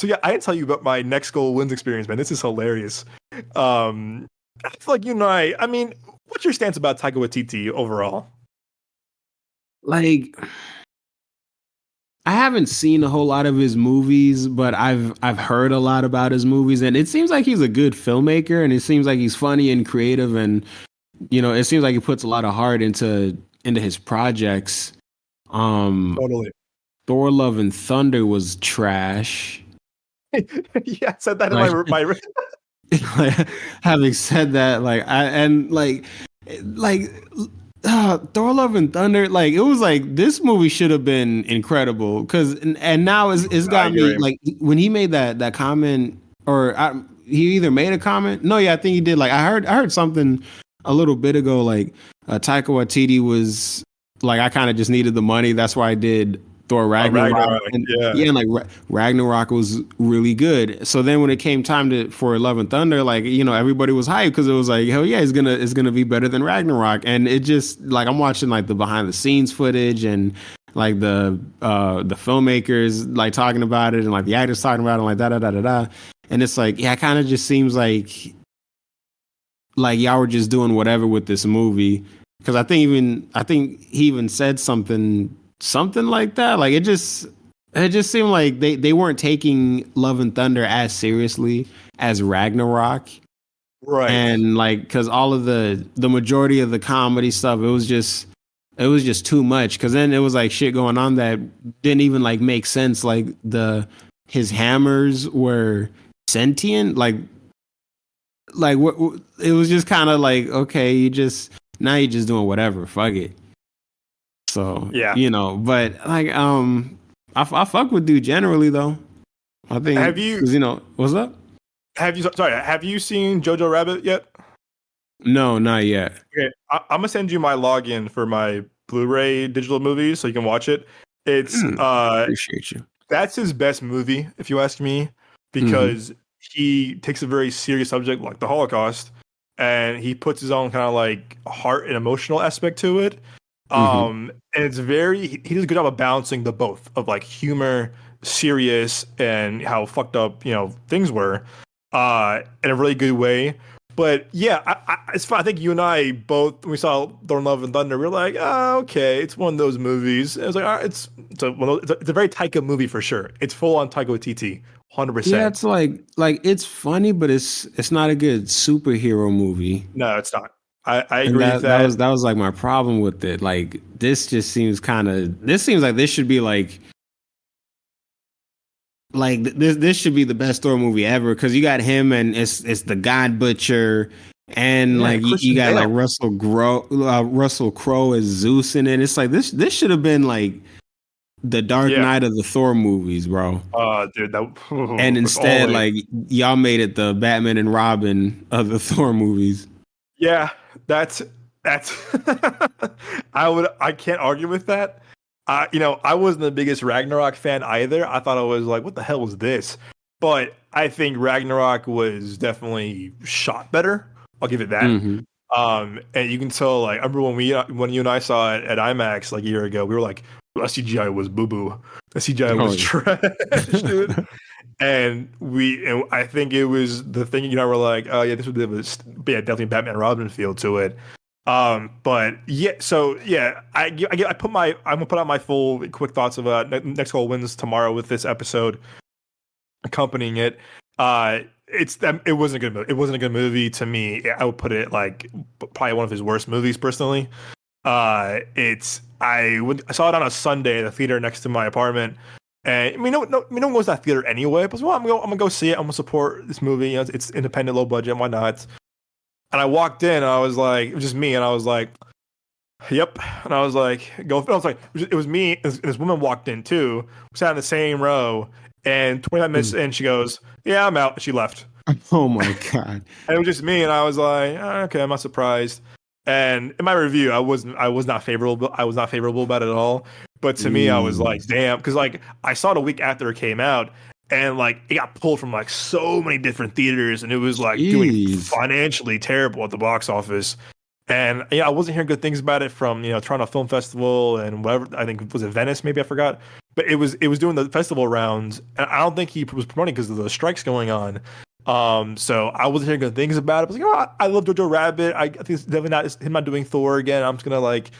[SPEAKER 1] yeah, I didn't tell you about my next goal wins experience, man. This is hilarious. I feel like you and I mean, what's your stance about Taika Waititi overall?
[SPEAKER 2] Like, I haven't seen a whole lot of his movies, but I've heard a lot about his movies, and it seems like he's a good filmmaker, and it seems like he's funny and creative, and it seems like he puts a lot of heart into his projects.
[SPEAKER 1] Totally.
[SPEAKER 2] Thor: Love and Thunder was trash.
[SPEAKER 1] Yeah, I said that in my
[SPEAKER 2] having said that, Thor: Love and Thunder, like it was like this movie should have been incredible because and now it's got me like when he made that comment he either made a comment. No, yeah, I think he did. Like I heard something a little bit ago. Like Taika Waititi was like, I kind of just needed the money. That's why I did Thor Ragnarok. And like Ragnarok was really good. So then when it came time for Love and Thunder, like everybody was hyped because it was like, hell yeah, it's gonna be better than Ragnarok. And it just like I'm watching like the behind the scenes footage and like the filmmakers like talking about it and like the actors talking about it and like da. And it's like, yeah, it kind of just seems like y'all were just doing whatever with this movie. Because I think he even said something like that. Like it just seemed like they weren't taking Love and Thunder as seriously as Ragnarok.
[SPEAKER 1] Right.
[SPEAKER 2] And like, because all of the majority of the comedy stuff, it was just too much. Because then it was like shit going on that didn't even like make sense. Like his hammers were sentient. Like what it was just kind of like, okay, now you're just doing whatever. Fuck it. So
[SPEAKER 1] yeah,
[SPEAKER 2] but like I fuck with dude generally though. I think
[SPEAKER 1] have you
[SPEAKER 2] what's up?
[SPEAKER 1] Have you seen Jojo Rabbit yet?
[SPEAKER 2] No, not yet.
[SPEAKER 1] Okay, I'm gonna send you my login for my Blu-ray digital movies so you can watch it. It's
[SPEAKER 2] appreciate you.
[SPEAKER 1] That's his best movie, if you ask me, because he takes a very serious subject like the Holocaust, and he puts his own kind of like heart and emotional aspect to it. And it's he does a good job of balancing the both of like humor, serious, and how fucked up things were, in a really good way. But yeah, it's fun. I think you and I both, when we saw Thor: Love and Thunder, we were like, oh, okay, it's one of those movies. And it was like, all right, it's a very Taika movie for sure. It's full on Taika Waititi, 100%.
[SPEAKER 2] Yeah, it's like it's funny, but it's not a good superhero movie.
[SPEAKER 1] No, it's not. I agree with that.
[SPEAKER 2] That was like my problem with it. Like this just seems this seems like this should be like this should be the best Thor movie ever because you got him and it's the God Butcher and like you got like Russell Crowe as Zeus in it. It's like this should have been like the Dark Knight of the Thor movies, bro.
[SPEAKER 1] Dude,
[SPEAKER 2] and instead like y'all made it the Batman and Robin of the Thor movies.
[SPEAKER 1] Yeah, that's I can't argue with that. I wasn't the biggest Ragnarok fan either. I thought I was like, what the hell was this? But I think Ragnarok was definitely shot better. I'll give it that.
[SPEAKER 2] Mm-hmm.
[SPEAKER 1] And you can tell, like, I remember when you and I saw it at IMAX like a year ago, we were like, that CGI was boo boo. The CGI
[SPEAKER 2] Oh,
[SPEAKER 1] was trash, dude.
[SPEAKER 2] yeah.
[SPEAKER 1] And I think it was the thing, were like, oh yeah, this would be yeah, definitely Batman Robin feel to it. But yeah, so yeah, I'm gonna put out my full quick thoughts of next goal wins tomorrow with this episode accompanying it. It wasn't a good movie. It wasn't a good movie to me. I would put it like probably one of his worst movies personally. I saw it on a Sunday at the theater next to my apartment. And no one goes to that theater anyway. But well, I'm gonna go see it. I'm gonna support this movie. It's independent, low budget. Why not? And I walked in. And I was like, it was just me. And I was like, yep. And I was like, go. I was like, it was me. And this woman walked in too. We sat in the same row. And 25 minutes in, she goes, "Yeah, I'm out." And she left.
[SPEAKER 2] Oh my god!
[SPEAKER 1] And it was just me. And I was like, okay, I'm not surprised. And in my review, I was not favorable. I was not favorable about it at all. But to me, I was like, damn, because like I saw it a week after it came out, and like it got pulled from like so many different theaters, and it was like doing financially terrible at the box office. And yeah, I wasn't hearing good things about it from Toronto Film Festival and whatever. I think was it Venice, maybe I forgot. But it was doing the festival rounds, and I don't think he was promoting because of the strikes going on. So I wasn't hearing good things about it. I was like, oh, I love Jojo Rabbit. I think it's definitely not him not doing Thor again. I'm just gonna like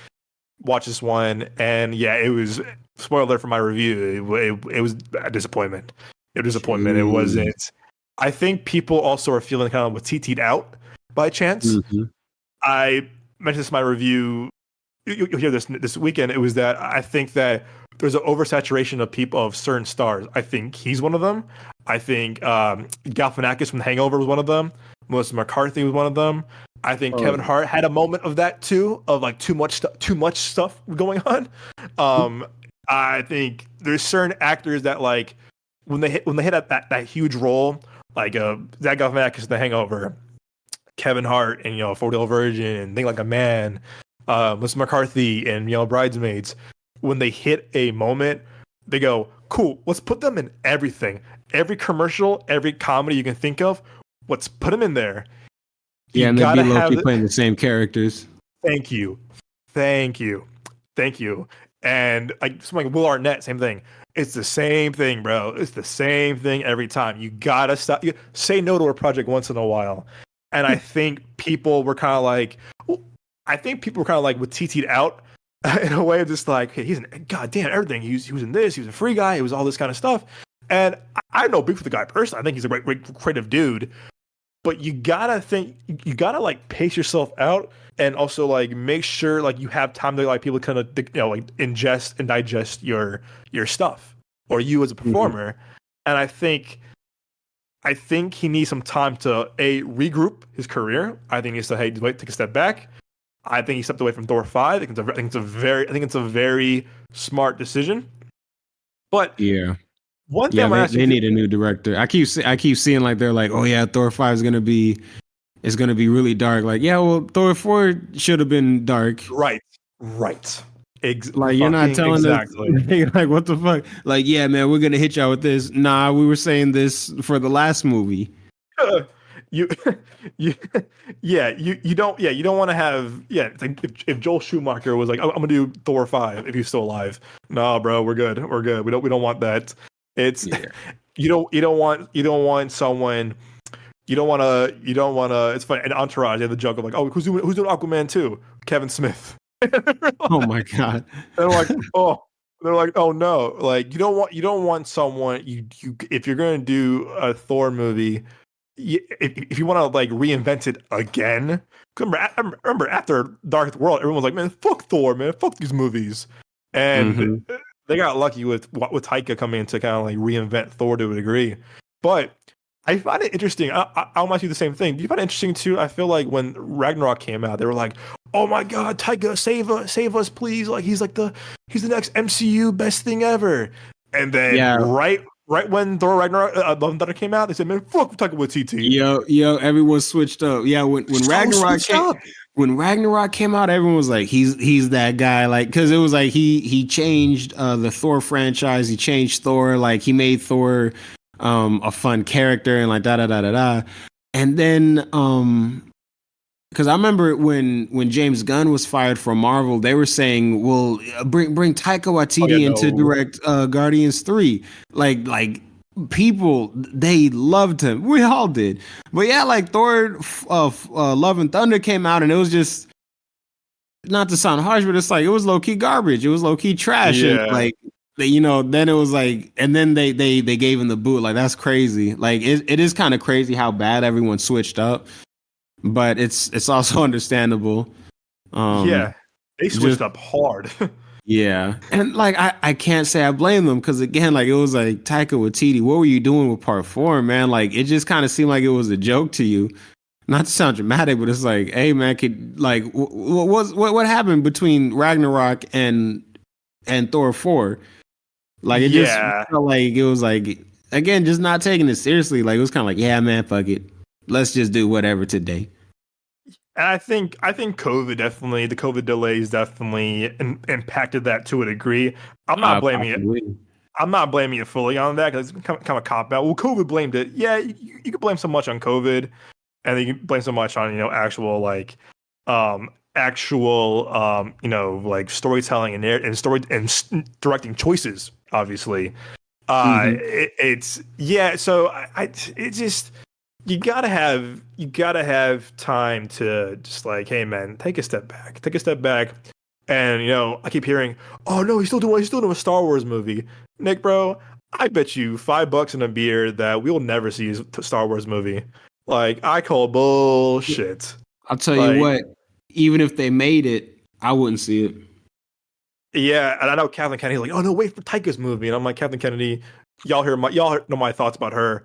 [SPEAKER 1] watch this one, and yeah, it was spoiler alert for my review. It was a disappointment. It was a disappointment. It wasn't. I think people also are feeling kind of with TT'd out by chance.
[SPEAKER 2] Mm-hmm.
[SPEAKER 1] I mentioned this in my review. You'll hear this weekend. It was that I think that there's an oversaturation of people of certain stars. I think he's one of them. I think Galifianakis from The Hangover was one of them. Melissa McCarthy was one of them. I think Kevin Hart had a moment of that too, of like too much stuff going on. I think there's certain actors that like when they hit that huge role, like Zach Galifianakis in The Hangover, Kevin Hart and 40-Year-Old Virgin and Think Like a Man, Melissa McCarthy and Bridesmaids, when they hit a moment, they go, cool, let's put them in everything. Every commercial, every comedy you can think of, let's put them in there.
[SPEAKER 2] Yeah, and they'd be low-key playing the same characters.
[SPEAKER 1] Thank you. And like something like Will Arnett, same thing. It's the same thing, bro. It's the same thing every time. You gotta stop. Say no to a project once in a while. And I think people were kind of like, with TT'd out in a way of just like, hey, he's goddamn everything. He was in this. He was a free guy. He was all this kind of stuff. And I have no beef with the guy personally. I think he's a great creative dude. But you gotta like pace yourself out and also like make sure like you have time to like people kind of like ingest and digest your stuff or you as a performer. Mm-hmm. And I think he needs some time to regroup his career. I think he needs to take a step back. I think he stepped away from Thor 5. I think it's a very smart decision. But
[SPEAKER 2] yeah.
[SPEAKER 1] One thing
[SPEAKER 2] they need a new director. I keep seeing like they're like, oh yeah, Thor 5 is gonna be really dark. Like, yeah, well, Thor 4 should have been dark.
[SPEAKER 1] Right.
[SPEAKER 2] Like you're not telling us like what the fuck? Like, yeah, man, we're gonna hit y'all with this. Nah, we were saying this for the last movie.
[SPEAKER 1] You don't want to have it's like if Joel Schumacher was like, I'm gonna do Thor 5 if he's still alive. Nah, bro, we're good. We don't want that. It's you don't want someone. You don't want to. It's funny. And Entourage, they have the joke of like, oh, who's doing Aquaman 2? Kevin Smith.
[SPEAKER 2] Oh my god.
[SPEAKER 1] They're like, oh no. Like you don't want someone you if you're gonna do a Thor movie, if you want to like reinvent it again. Remember after Dark World, everyone was like, man, fuck Thor, man, fuck these movies, and they got lucky with Taika coming in to kind of like reinvent Thor to a degree. But I find it interesting. I'll ask you the same thing. Do you find it interesting too? I feel like when Ragnarok came out, they were like, "Oh my God, Taika, save us, please! Like he's the next MCU best thing ever." And then right when Thor Ragnarok Love and Thunder came out, they said, "Man, fuck Taika Waititi."
[SPEAKER 2] Yo, everyone switched up. Yeah, when Ragnarok came out, everyone was like, he's that guy, like, because it was like he changed the Thor franchise. He changed Thor, like he made Thor a fun character and like da. And then because I remember when James Gunn was fired from Marvel, they were saying, "Well, bring Taika
[SPEAKER 1] Oh yeah,
[SPEAKER 2] Waititi in to
[SPEAKER 1] no.
[SPEAKER 2] direct Guardians 3." Like people, they loved him. We all did. But yeah, like Thor, Love and Thunder came out, and it was just, not to sound harsh, but it's like it was low key garbage. It was low key trash, and
[SPEAKER 1] Yeah.
[SPEAKER 2] like then it was like, and then they gave him the boot. Like that's crazy. Like it is kind of crazy how bad everyone switched up, but it's also understandable. Um,
[SPEAKER 1] Yeah. They
[SPEAKER 2] just
[SPEAKER 1] switched up hard.
[SPEAKER 2] yeah, and like I can't say I blame them, because again, like it was like, Taika Waititi, what were you doing with part four, man? Like it just kind of seemed like it was a joke to you. Not to sound dramatic, but it's like, hey man, could like what happened between Ragnarok and Thor 4? Like it just
[SPEAKER 1] Yeah.
[SPEAKER 2] felt like it was like, again, just not taking it seriously. Like it was kind of like, yeah man, fuck it, let's just do whatever today.
[SPEAKER 1] And I think the COVID delays definitely impacted that to a degree. I'm not blaming it.
[SPEAKER 2] Possibly.
[SPEAKER 1] I'm not blaming it fully on that because it's kind of a cop out. Well, COVID blamed it. Yeah, you can blame so much on COVID, and then you can blame so much on actual like storytelling and story and directing choices. Obviously,
[SPEAKER 2] Hmm.
[SPEAKER 1] it's yeah. So it just you gotta have time to just like, hey man, take a step back. And I keep hearing, oh no, he's still doing a Star Wars movie. Nick, bro, I bet you $5 and a beer that we'll never see his Star Wars movie. Like, I call bullshit.
[SPEAKER 2] I'll tell you
[SPEAKER 1] Like,
[SPEAKER 2] what, even if they made it, I wouldn't see it.
[SPEAKER 1] yeah, and I know Kathleen Kennedy's like, oh no, wait for Taika's movie, and I'm like, Kathleen Kennedy, y'all know my thoughts about her.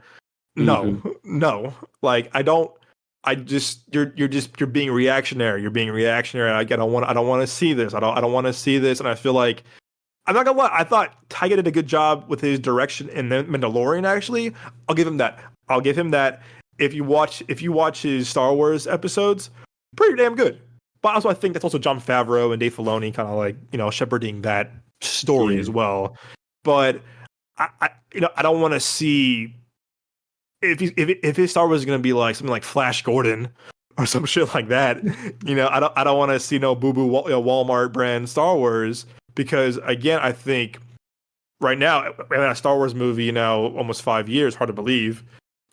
[SPEAKER 1] No,
[SPEAKER 2] Hmm.
[SPEAKER 1] no, like I don't. I just you're being reactionary. You're being reactionary. I don't want to see this. I don't want to see this, and I feel like I'm not gonna lie. I thought Taika did a good job with his direction in the Mandalorian. Actually, I'll give him that. I'll give him that. If you watch his Star Wars episodes, pretty damn good. But also, I think that's also Jon Favreau and Dave Filoni kind of like shepherding that story
[SPEAKER 2] Yeah.
[SPEAKER 1] as well. But I don't want to see if his Star Wars is gonna be like something like Flash Gordon or some shit like that. I don't want to see no boo boo Walmart brand Star Wars because again, I think right now we have a Star Wars movie, almost 5 years. Hard to believe.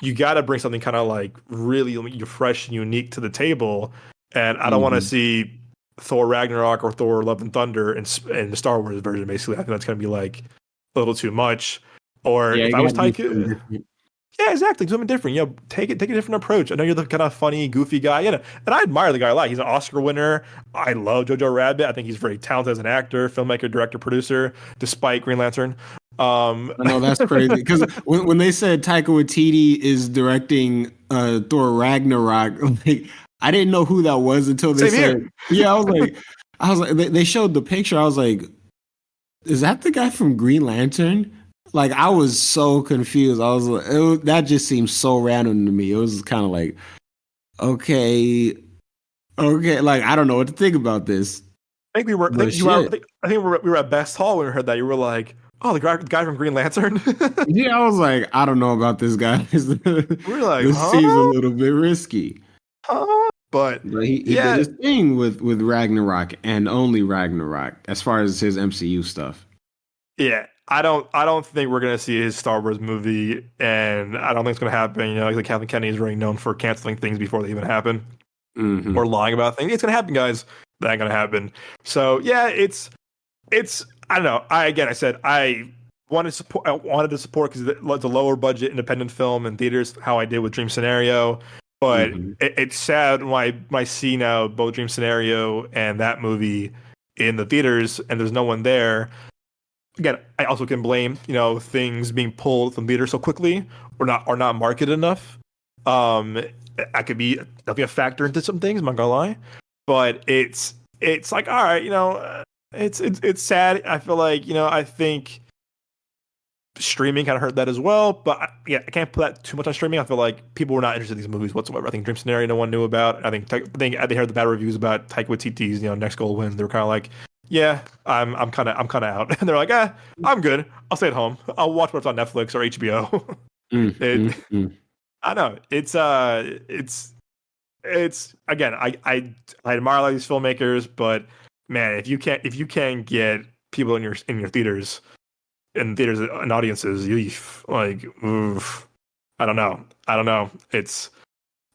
[SPEAKER 1] You got to bring something kind of like really fresh and unique to the table, and I don't want to
[SPEAKER 2] Hmm.
[SPEAKER 1] see Thor Ragnarok or Thor Love and Thunder in the Star Wars version. Basically, I think that's gonna be like a little too much. Or
[SPEAKER 2] Yeah,
[SPEAKER 1] if
[SPEAKER 2] it
[SPEAKER 1] I
[SPEAKER 2] got
[SPEAKER 1] was
[SPEAKER 2] to be something
[SPEAKER 1] Taika,
[SPEAKER 2] different.
[SPEAKER 1] yeah, exactly. Do something different. Take a different approach. I know you're the kind of funny, goofy guy. And I admire the guy a lot. He's an Oscar winner. I love Jojo Rabbit. I think he's very talented as an actor, filmmaker, director, producer, despite Green Lantern.
[SPEAKER 2] I know that's crazy, because when they said Taika Waititi is directing Thor Ragnarok, like I didn't know who that was until they
[SPEAKER 1] Same here.
[SPEAKER 2] said, yeah, I was like, they showed the picture. I was like, is that the guy from Green Lantern? Like I was so confused. I was like, that just seems so random to me. It was kind of like, okay, okay, like I don't know what to think about this,
[SPEAKER 1] I think we were. I
[SPEAKER 2] but
[SPEAKER 1] think you were. I
[SPEAKER 2] shit.
[SPEAKER 1] think, I think we were at Best Hall when we heard that. You were like, "Oh, the guy from Green Lantern."
[SPEAKER 2] Yeah, I was like, I don't know about this guy.
[SPEAKER 1] We were like,
[SPEAKER 2] This seems a
[SPEAKER 1] "Huh?
[SPEAKER 2] little bit risky.
[SPEAKER 1] Huh?" But
[SPEAKER 2] But he did
[SPEAKER 1] yeah,
[SPEAKER 2] his thing with Ragnarok, and only Ragnarok, as far as his MCU stuff.
[SPEAKER 1] yeah. I don't think we're gonna see his Star Wars movie, and I don't think it's gonna happen. Like Kathleen Kennedy is very known for canceling things before they even happen
[SPEAKER 2] Hmm.
[SPEAKER 1] or lying about things. It's gonna happen, guys. That ain't gonna happen. So yeah, it's I don't know. I said I wanted to support because it's a lower budget independent film in theaters. How I did with Dream Scenario, but
[SPEAKER 2] Hmm.
[SPEAKER 1] it's sad when I see now both Dream Scenario and that movie in the theaters, and there's no one there. Again, I also can blame things being pulled from theaters so quickly or not marketed enough. Um, I could be definitely a factor into some things. I'm not gonna lie, but it's like all right, it's sad. I feel like I think streaming kind of hurt that as well. But yeah, I can't put that too much on streaming. I feel like people were not interested in these movies whatsoever. I think Dream Scenario no one knew about. I think they heard the bad reviews about Taika Waititi's next goal wins. They were kind of like, yeah, I'm kind of out. And they're like, I'm good. I'll stay at home. I'll watch what's on Netflix or HBO.
[SPEAKER 2] Mm,
[SPEAKER 1] it
[SPEAKER 2] mm, mm.
[SPEAKER 1] I know it's it's again, I admire a lot of these filmmakers, but man, if you can't get people in your theaters and audiences, you like, oof, I don't know. It's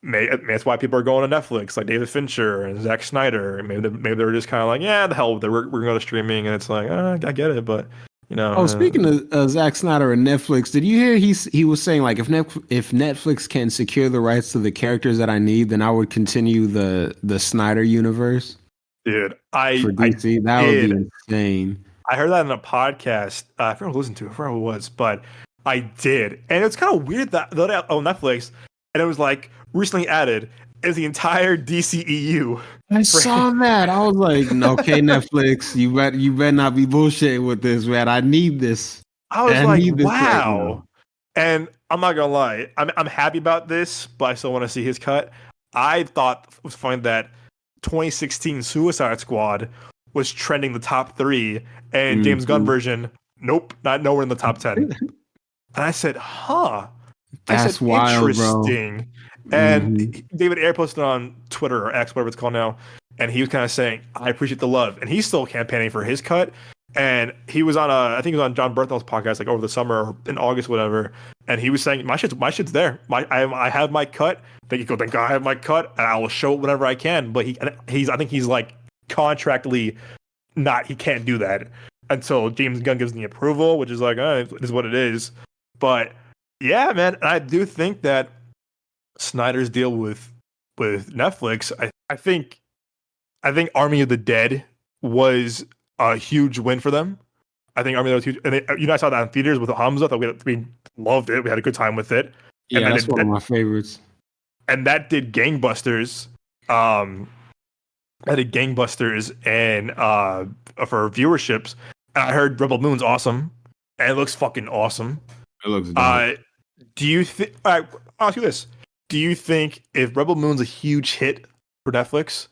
[SPEAKER 1] maybe that's why people are going to Netflix, like David Fincher and Zack Snyder. Maybe they're just kind of like, yeah, the hell, we're going to go to streaming, and it's like, I get it, but you know.
[SPEAKER 2] Oh, speaking of Zack Snyder and Netflix, did you hear he was saying like if Netflix can secure the rights to the characters that I need, then I would continue the Snyder universe
[SPEAKER 1] Dude,
[SPEAKER 2] for
[SPEAKER 1] I
[SPEAKER 2] DC. That would be
[SPEAKER 1] did.
[SPEAKER 2] insane.
[SPEAKER 1] I heard that in a podcast. I forgot who listened to it. I forgot who it was, but I did, and it's kind of weird that on Netflix, and it was like recently added is the entire DCEU.
[SPEAKER 2] I saw that. I was like, okay, Netflix, you better not be bullshitting with this, man. I need this.
[SPEAKER 1] I was
[SPEAKER 2] I
[SPEAKER 1] like,
[SPEAKER 2] need this right
[SPEAKER 1] wow.
[SPEAKER 2] now.
[SPEAKER 1] And I'm not gonna lie, I'm happy about this, but I still want to see his cut. I thought it was funny that 2016 Suicide Squad was trending the top 3, and James Gunn version, nope, not nowhere in the top 10. And I said, huh.
[SPEAKER 2] That's wild, bro.
[SPEAKER 1] Interesting. And David Ayer posted on Twitter or X, whatever it's called now, and he was kind of saying, I appreciate the love. And he's still campaigning for his cut. And he was on I think he was on John Berthel's podcast like over the summer or in August, whatever. And he was saying, my shit's there. I have my cut. Thank God I have my cut, and I will show it whenever I can. But I think he's like contractually he can't do that until James Gunn gives the approval, which is like, it is what it is. But yeah, man, and I do think that Snyder's deal with Netflix, I think Army of the Dead was a huge win for them. I think Army of the Dead was huge, and I saw that in theaters with Hamza. We loved it. We had a good time with it.
[SPEAKER 2] Yeah, that's one of my favorites.
[SPEAKER 1] And that did gangbusters. That did gangbusters and for viewerships. And I heard Rebel Moon's awesome, and it looks fucking awesome.
[SPEAKER 2] It looks dope.
[SPEAKER 1] Do you think? I'll ask you this: do you think if Rebel Moon's a huge hit for Netflix,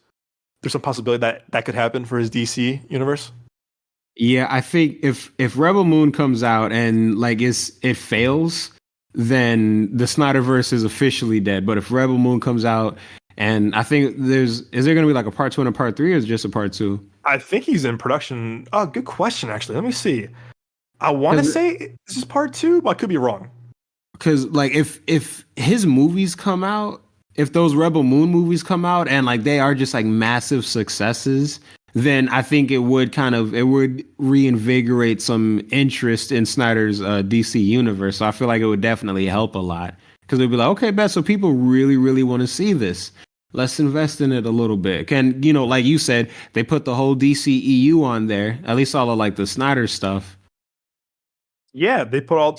[SPEAKER 1] there's some possibility that could happen for his DC universe?
[SPEAKER 2] Yeah, I think if Rebel Moon comes out and like it fails, then the Snyderverse is officially dead. But if Rebel Moon comes out, and I think is there going to be like a part 2 and a part 3, or is it just a part 2?
[SPEAKER 1] I think he's in production. Oh, good question. Actually, let me see. I want to say this is part 2, but I could be wrong.
[SPEAKER 2] Because like if his movies come out, if those Rebel Moon movies come out and like they are just like massive successes, then I think it would reinvigorate some interest in Snyder's DC universe. So I feel like it would definitely help a lot, because they'd be like, okay, bet, so people really, really want to see this. Let's invest in it a little bit. And like you said, they put the whole DCEU on there, at least all of like the Snyder stuff.
[SPEAKER 1] Yeah, they put all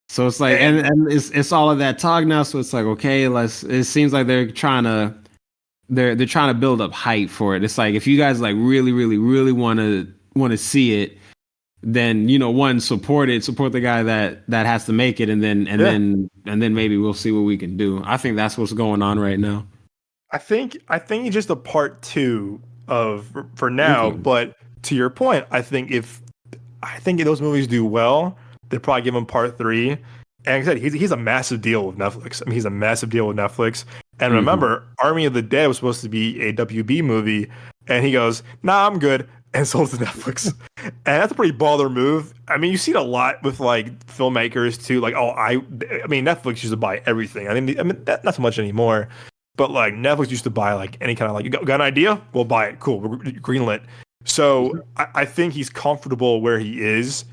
[SPEAKER 2] so it's like, and it's all of that talk now. So it's like, okay, it seems like they're trying to build up hype for it. It's like, if you guys like really, really, really want to see it, then one, support the guy that has to make it, and then maybe we'll see what we can do. I think that's what's going on right now.
[SPEAKER 1] I think it's just a part 2 for now. But to your point, I think if those movies do well, they probably give him part 3. And like I said, he's a massive deal with Netflix. I mean, he's a massive deal with Netflix. And remember, Army of the Dead was supposed to be a WB movie, and he goes, "Nah, I'm good," and sold to Netflix. And that's a pretty baller move. I mean, you see it a lot with like filmmakers too. Like, I mean, Netflix used to buy everything. I mean, not so much anymore. But like Netflix used to buy like any kind of like, you got an idea? We'll buy it. Cool, we're greenlit. So I think he's comfortable where he is.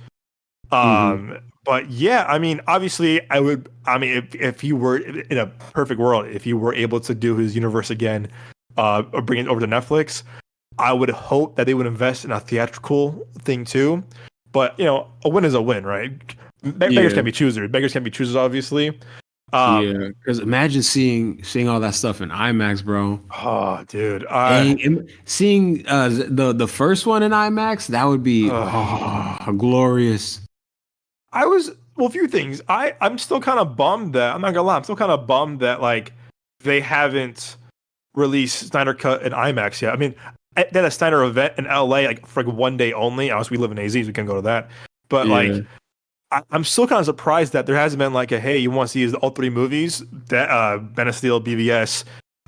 [SPEAKER 1] But yeah, I mean, obviously, if he were in a perfect world, if he were able to do his universe again, or bring it over to Netflix, I would hope that they would invest in a theatrical thing too. But a win is a win, right? Beggars can't be choosers. Beggars can't be choosers, obviously.
[SPEAKER 2] Yeah, because imagine seeing all that stuff in IMAX, bro.
[SPEAKER 1] Oh, dude!
[SPEAKER 2] Seeing the first one in IMAX, that would be glorious.
[SPEAKER 1] A few things. I'm still kind of bummed that, I'm not gonna lie, I'm still kind of bummed that like they haven't released Snyder Cut in IMAX yet. I mean, they had a Snyder event in LA like for like one day only. Obviously, we live in AZ, so we can go to that. But like, I'm still kind of surprised that there hasn't been like a, hey, you want to see all 3 movies? That Ben of Steel, BVS,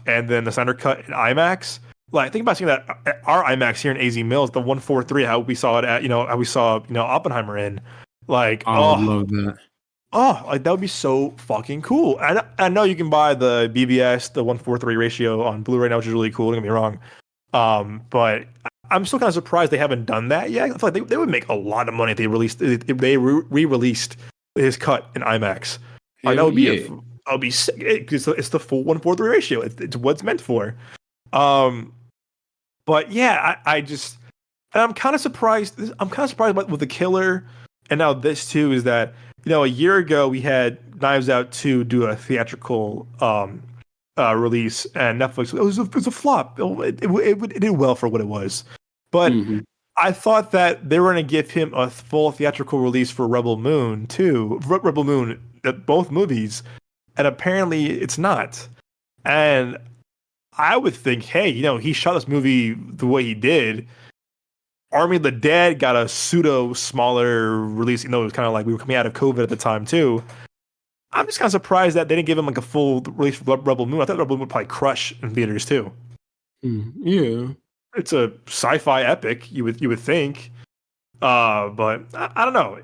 [SPEAKER 1] and then the Snyder cut in IMAX. Like, think about seeing that our IMAX here in AZ Mills, the 143, how we saw it at, how we saw, Oppenheimer in. Like,
[SPEAKER 2] I would love that.
[SPEAKER 1] Oh, like that would be so fucking cool. I know you can buy the BBS, the 143 ratio on Blu-ray now, which is really cool. Don't get me wrong. But I'm still kind of surprised they haven't done that yet. I feel like they would make a lot of money if they re-released his cut in IMAX. Like, that would be I'll be sick. It's the full 143 ratio. It's what it's meant for. But yeah, I'm kind of surprised. I'm kind of surprised with The Killer, and now this too, is that a year ago we had Knives Out 2 do a theatrical release, and Netflix it was a flop. It did well for what it was, but I thought that they were going to give him a full theatrical release for Rebel Moon too. Rebel Moon, both movies, and apparently it's not. And I would think, hey, he shot this movie the way he did. Army of the Dead got a pseudo smaller release. It was kind of like we were coming out of COVID at the time too. I'm just kind of surprised that they didn't give him like a full release for Rebel Moon. I thought Rebel Moon would probably crush in theaters too.
[SPEAKER 2] Yeah,
[SPEAKER 1] it's a sci-fi epic. You would think, but I don't know.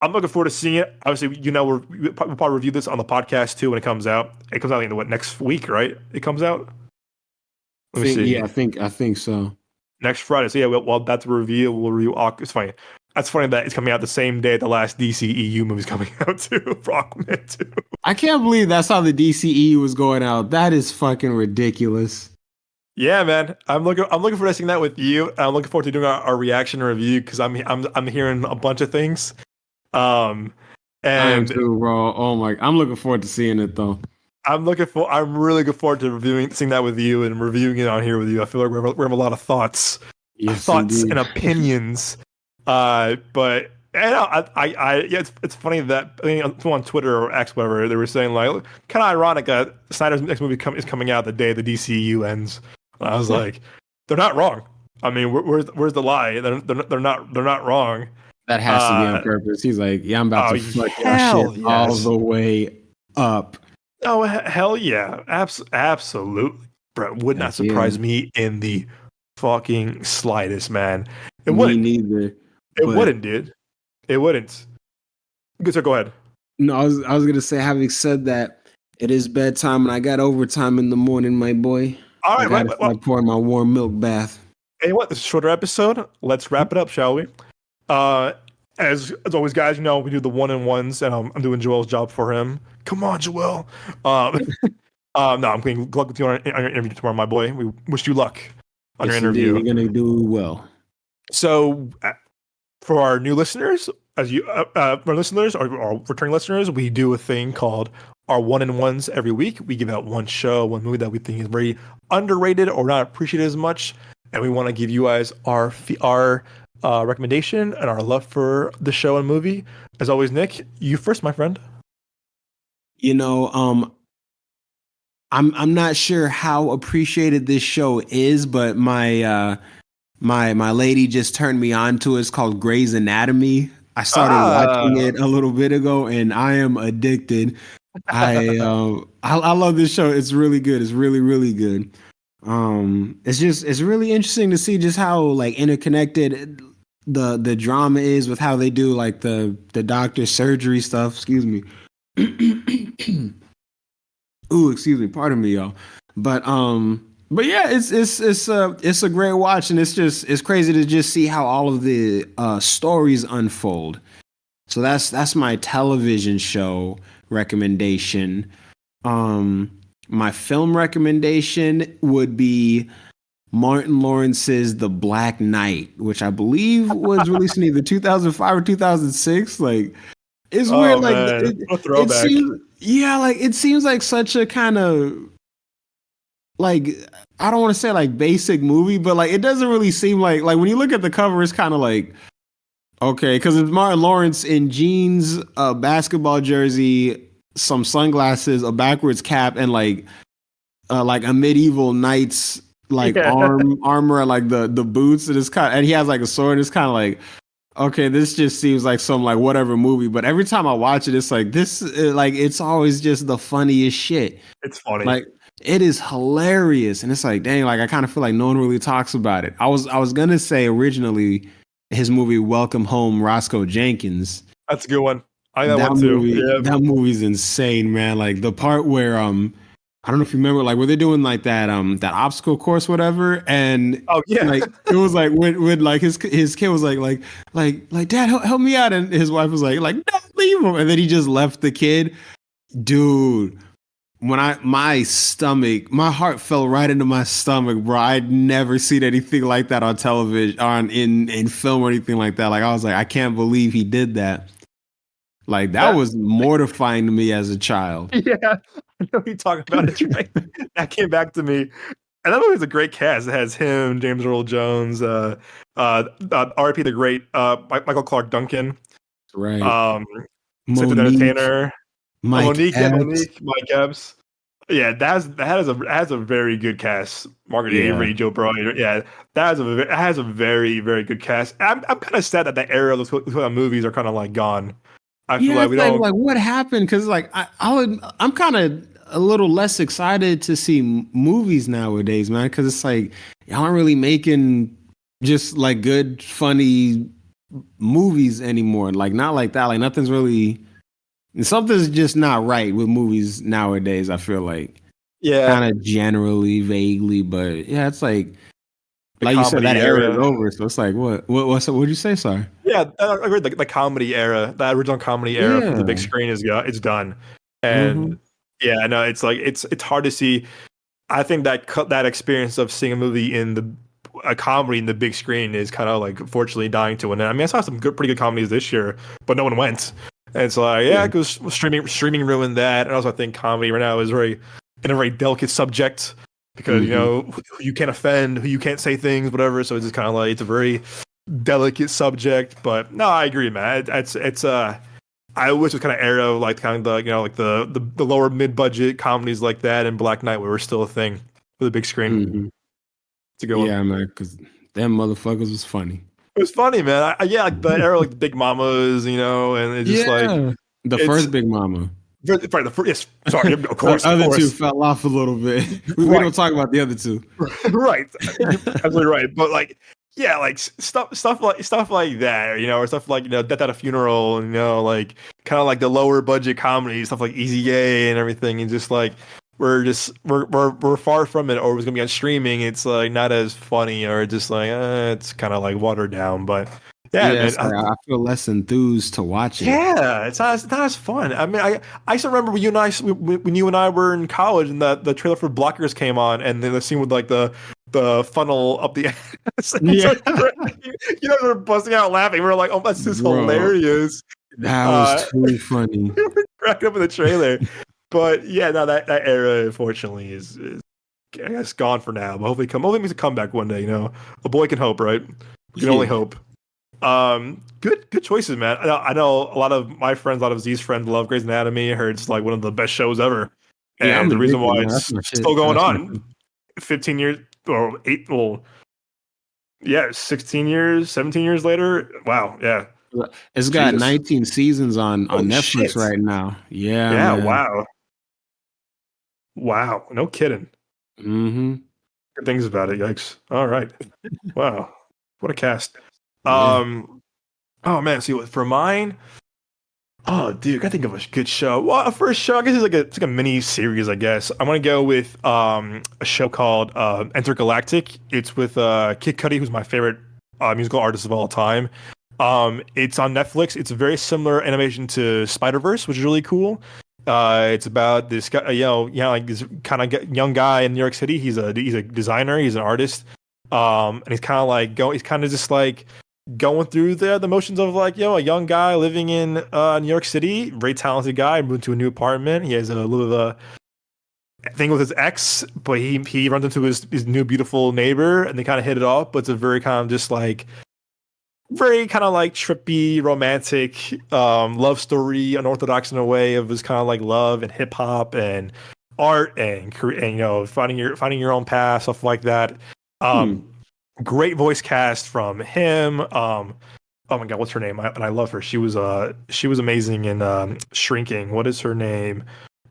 [SPEAKER 1] I'm looking forward to seeing it. Obviously, we'll probably review this on the podcast too when it comes out. It comes out next week, right? It comes out.
[SPEAKER 2] Let me see. Yeah, I think so.
[SPEAKER 1] Next Friday. So yeah, well, that's a review. We'll review. It's funny. That's funny that it's coming out the same day the last DCEU movie's coming out too. For Aquaman 2.
[SPEAKER 2] I can't believe that's how the DCEU was going out. That is fucking ridiculous.
[SPEAKER 1] Yeah, man. I'm looking forward to seeing that with you. I'm looking forward to doing our reaction review because I'm hearing a bunch of things. And
[SPEAKER 2] I am too, bro. Oh my! I'm looking forward to seeing it though.
[SPEAKER 1] I'm really looking forward to seeing that with you and reviewing it on here with you. I feel like we have a lot of thoughts, and opinions. But it's funny that on Twitter or X, whatever, they were saying like, kind of ironic that Snyder's next movie is coming out the day the DCU ends. And I was like, they're not wrong. I mean, where's the lie? They're not wrong.
[SPEAKER 2] That has to be on purpose. He's like, yeah, I'm about to fuck that shit all the way up.
[SPEAKER 1] Oh, hell yeah. Absolutely. Bro, would not surprise me in the fucking slightest, man. It wouldn't.
[SPEAKER 2] Me neither.
[SPEAKER 1] It wouldn't, dude. It wouldn't. Good, so go ahead.
[SPEAKER 2] No, I was going to say, having said that, it is bedtime and I got overtime in the morning, my boy.
[SPEAKER 1] All right.
[SPEAKER 2] I pour my warm milk bath.
[SPEAKER 1] Hey, this is a shorter episode. Let's wrap it up, shall we? As always, guys, we do the one-on-ones, and I'm doing Joel's job for him. Come on, Joel. No, I'm going to luck with you on your interview tomorrow, my boy. We wish you luck on your interview.
[SPEAKER 2] You're going to do well.
[SPEAKER 1] So, for our new listeners, our listeners or returning listeners, we do a thing called our one-on-ones every week. We give out one show, one movie that we think is very underrated or not appreciated as much, and we want to give you guys our recommendation and our love for the show and movie. As always, Nick, you first, my friend.
[SPEAKER 2] I'm not sure how appreciated this show is, but my lady just turned me on to it. It's called Grey's Anatomy. I started watching it a little bit ago, and I am addicted. I love this show. It's really good. It's really, really good. It's really interesting to see just how like interconnected the drama is with how they do like the doctor surgery stuff. Excuse me. Ooh, excuse me. Pardon me, y'all. But yeah, it's a great watch, and it's crazy to just see how all of the stories unfold. So that's my television show recommendation. My film recommendation would be Martin Lawrence's The Black Knight, which I believe was released in either 2005 or 2006. Like, it's weird. Like, it seems like such a kind of like, I don't want to say like basic movie, but like it doesn't really seem like when you look at the cover, it's kind of like, okay, because it's Martin Lawrence in jeans, a basketball jersey, some sunglasses, a backwards cap, and like a medieval knight's like armor, like the boots, and he has like a sword. It's kind of like, okay, this just seems like some like whatever movie. But every time I watch it, it's like this, like it's always just the funniest shit.
[SPEAKER 1] It's funny.
[SPEAKER 2] Like It is hilarious, and it's like, dang, like I kind of feel like no one really talks about it. I was gonna say originally his movie Welcome Home, Roscoe Jenkins.
[SPEAKER 1] That's a good one. I like that one too. Yeah.
[SPEAKER 2] That movie's insane, man. Like the part where I don't know if you remember, like where they're doing like that obstacle course, whatever, and
[SPEAKER 1] Oh yeah.
[SPEAKER 2] like it was like when like his kid was like Dad, help me out, and his wife was like no, leave him, and then he just left the kid, dude. When my heart fell right into my stomach, bro. I'd never seen anything like that on television, in film or anything like that. Like I was like, I can't believe he did that. Like that was mortifying to me as a child.
[SPEAKER 1] Yeah, I know what you're talking about. It's right. That came back to me. And that movie's a great cast. It has him, James Earl Jones, R.I.P. the great Michael Clark Duncan,
[SPEAKER 2] Right.
[SPEAKER 1] Cynthia Entertainer,
[SPEAKER 2] Mike Epps.
[SPEAKER 1] Mike Epps. Yeah, that has a very good cast. Margaret Avery, Joe Bryan. Yeah, that has a very, very good cast. I'm kind of sad that the era of those movies are kind of like gone. I feel like we don't
[SPEAKER 2] like what happened, because like I'm kind of a little less excited to see movies nowadays, man, because it's like y'all aren't really making just like good, funny movies anymore. Like not like that. Like nothing's really. Something's just not right with movies nowadays. I feel like, kind of generally, vaguely, but yeah, it's like you said, that era is over. So it's like, what'd you say? Sorry.
[SPEAKER 1] Yeah, I heard the comedy era, the original comedy era for the big screen it's done, and yeah, I know it's like it's hard to see. I think that experience of seeing a movie a comedy in the big screen is kind of like unfortunately dying to an end. I mean, I saw some pretty good comedies this year, but no one went. And it's like, because streaming ruined that. And also, I think comedy right now is in a very delicate subject because you know who you can't offend, who you can't say things, whatever. So it's just kind of like it's a very delicate subject. But no, I agree, man. It's I wish it was kind of era like kind of the lower mid budget comedies like that and Black Knight where we're still a thing for the big screen. It's a good one.
[SPEAKER 2] Yeah, man, because them motherfuckers was funny.
[SPEAKER 1] It was funny, man. Like the era, like the Big Mamas, and it's just like
[SPEAKER 2] the first Big Mama.
[SPEAKER 1] Right, the first. Yes, sorry, of course.
[SPEAKER 2] The other two fell off a little bit. We don't talk about the other two.
[SPEAKER 1] Right, you're absolutely right. But like, yeah, like stuff like that, or stuff like Death at a Funeral, like kind of like the lower budget comedy stuff like Easy A and everything, and just like. We're far from it, or it was gonna be on streaming. It's like not as funny, or just like it's kind of like watered down. But man,
[SPEAKER 2] I feel less enthused to watch it.
[SPEAKER 1] Yeah, it's not as fun. I mean, I still remember when you and I were in college, and the trailer for Blockers came on, and then the scene with like the funnel up the ass. We're busting out laughing. We're like, oh, that's just hilarious.
[SPEAKER 2] That was too funny.
[SPEAKER 1] We were cracking up in the trailer. But yeah, no, that era unfortunately is I guess gone for now. But hopefully makes a comeback one day. A boy can hope, right? We can only hope. Good choices, man. I know a lot of my friends, a lot of Z's friends love Grey's Anatomy. I heard it's like one of the best shows ever, and the reason why it's still going on, 15 years or 8, 16 years, 17 years later. Wow, yeah.
[SPEAKER 2] It's got 19 seasons on Netflix right now. Yeah.
[SPEAKER 1] Yeah.
[SPEAKER 2] Man.
[SPEAKER 1] Wow. No kidding. Good things about it. Yikes. All right. Wow. What a cast. Oh man. See, for mine. Oh, dude, I gotta think of a good show. Well, a first show, I guess it's like a mini series. I guess I'm gonna go with a show called Intergalactic. It's with Kid Cudi, who's my favorite musical artist of all time. It's on Netflix. It's a very similar animation to Spider-Verse, which is really cool. It's about this guy, like this kind of young guy in New York City. He's a designer. He's an artist. And he's kind of like he's kind of just like going through the motions of like, a young guy living in New York City, very talented guy, moved to a new apartment. He has a little bit of a thing with his ex, but he runs into his new beautiful neighbor, and they kind of hit it off. But it's a very kind of just like very kind of like trippy, romantic love story, unorthodox in a way of this kind of like love and hip hop and art and finding your own path, stuff like that. Great voice cast from him. Oh my god, what's her name? And I love her. She was amazing in Shrinking. What is her name?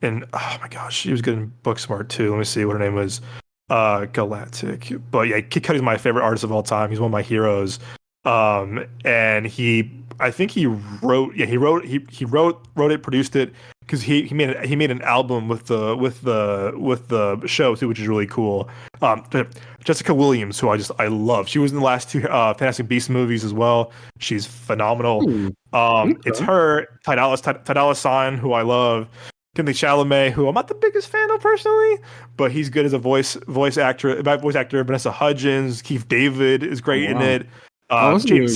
[SPEAKER 1] and oh my gosh, she was good in Booksmart too. Let me see what her name was. Galactic. But yeah, Kid Cudi's my favorite artist of all time. He's one of my heroes. And I think he wrote, yeah, he wrote it, produced it, because he made an album with the show too, which is really cool. But Jessica Williams, who I love. She was in the last two Fantastic Beasts movies as well. She's phenomenal.
[SPEAKER 2] Hmm,
[SPEAKER 1] It's
[SPEAKER 2] okay.
[SPEAKER 1] her, Ty Dolla Sign, who I love. Timothy Chalamet, who I'm not the biggest fan of personally, but he's good as a voice actor. Voice actor Vanessa Hudgens, Keith David is
[SPEAKER 2] Oh,
[SPEAKER 1] great in
[SPEAKER 2] wow.
[SPEAKER 1] it.
[SPEAKER 2] I wasn't even.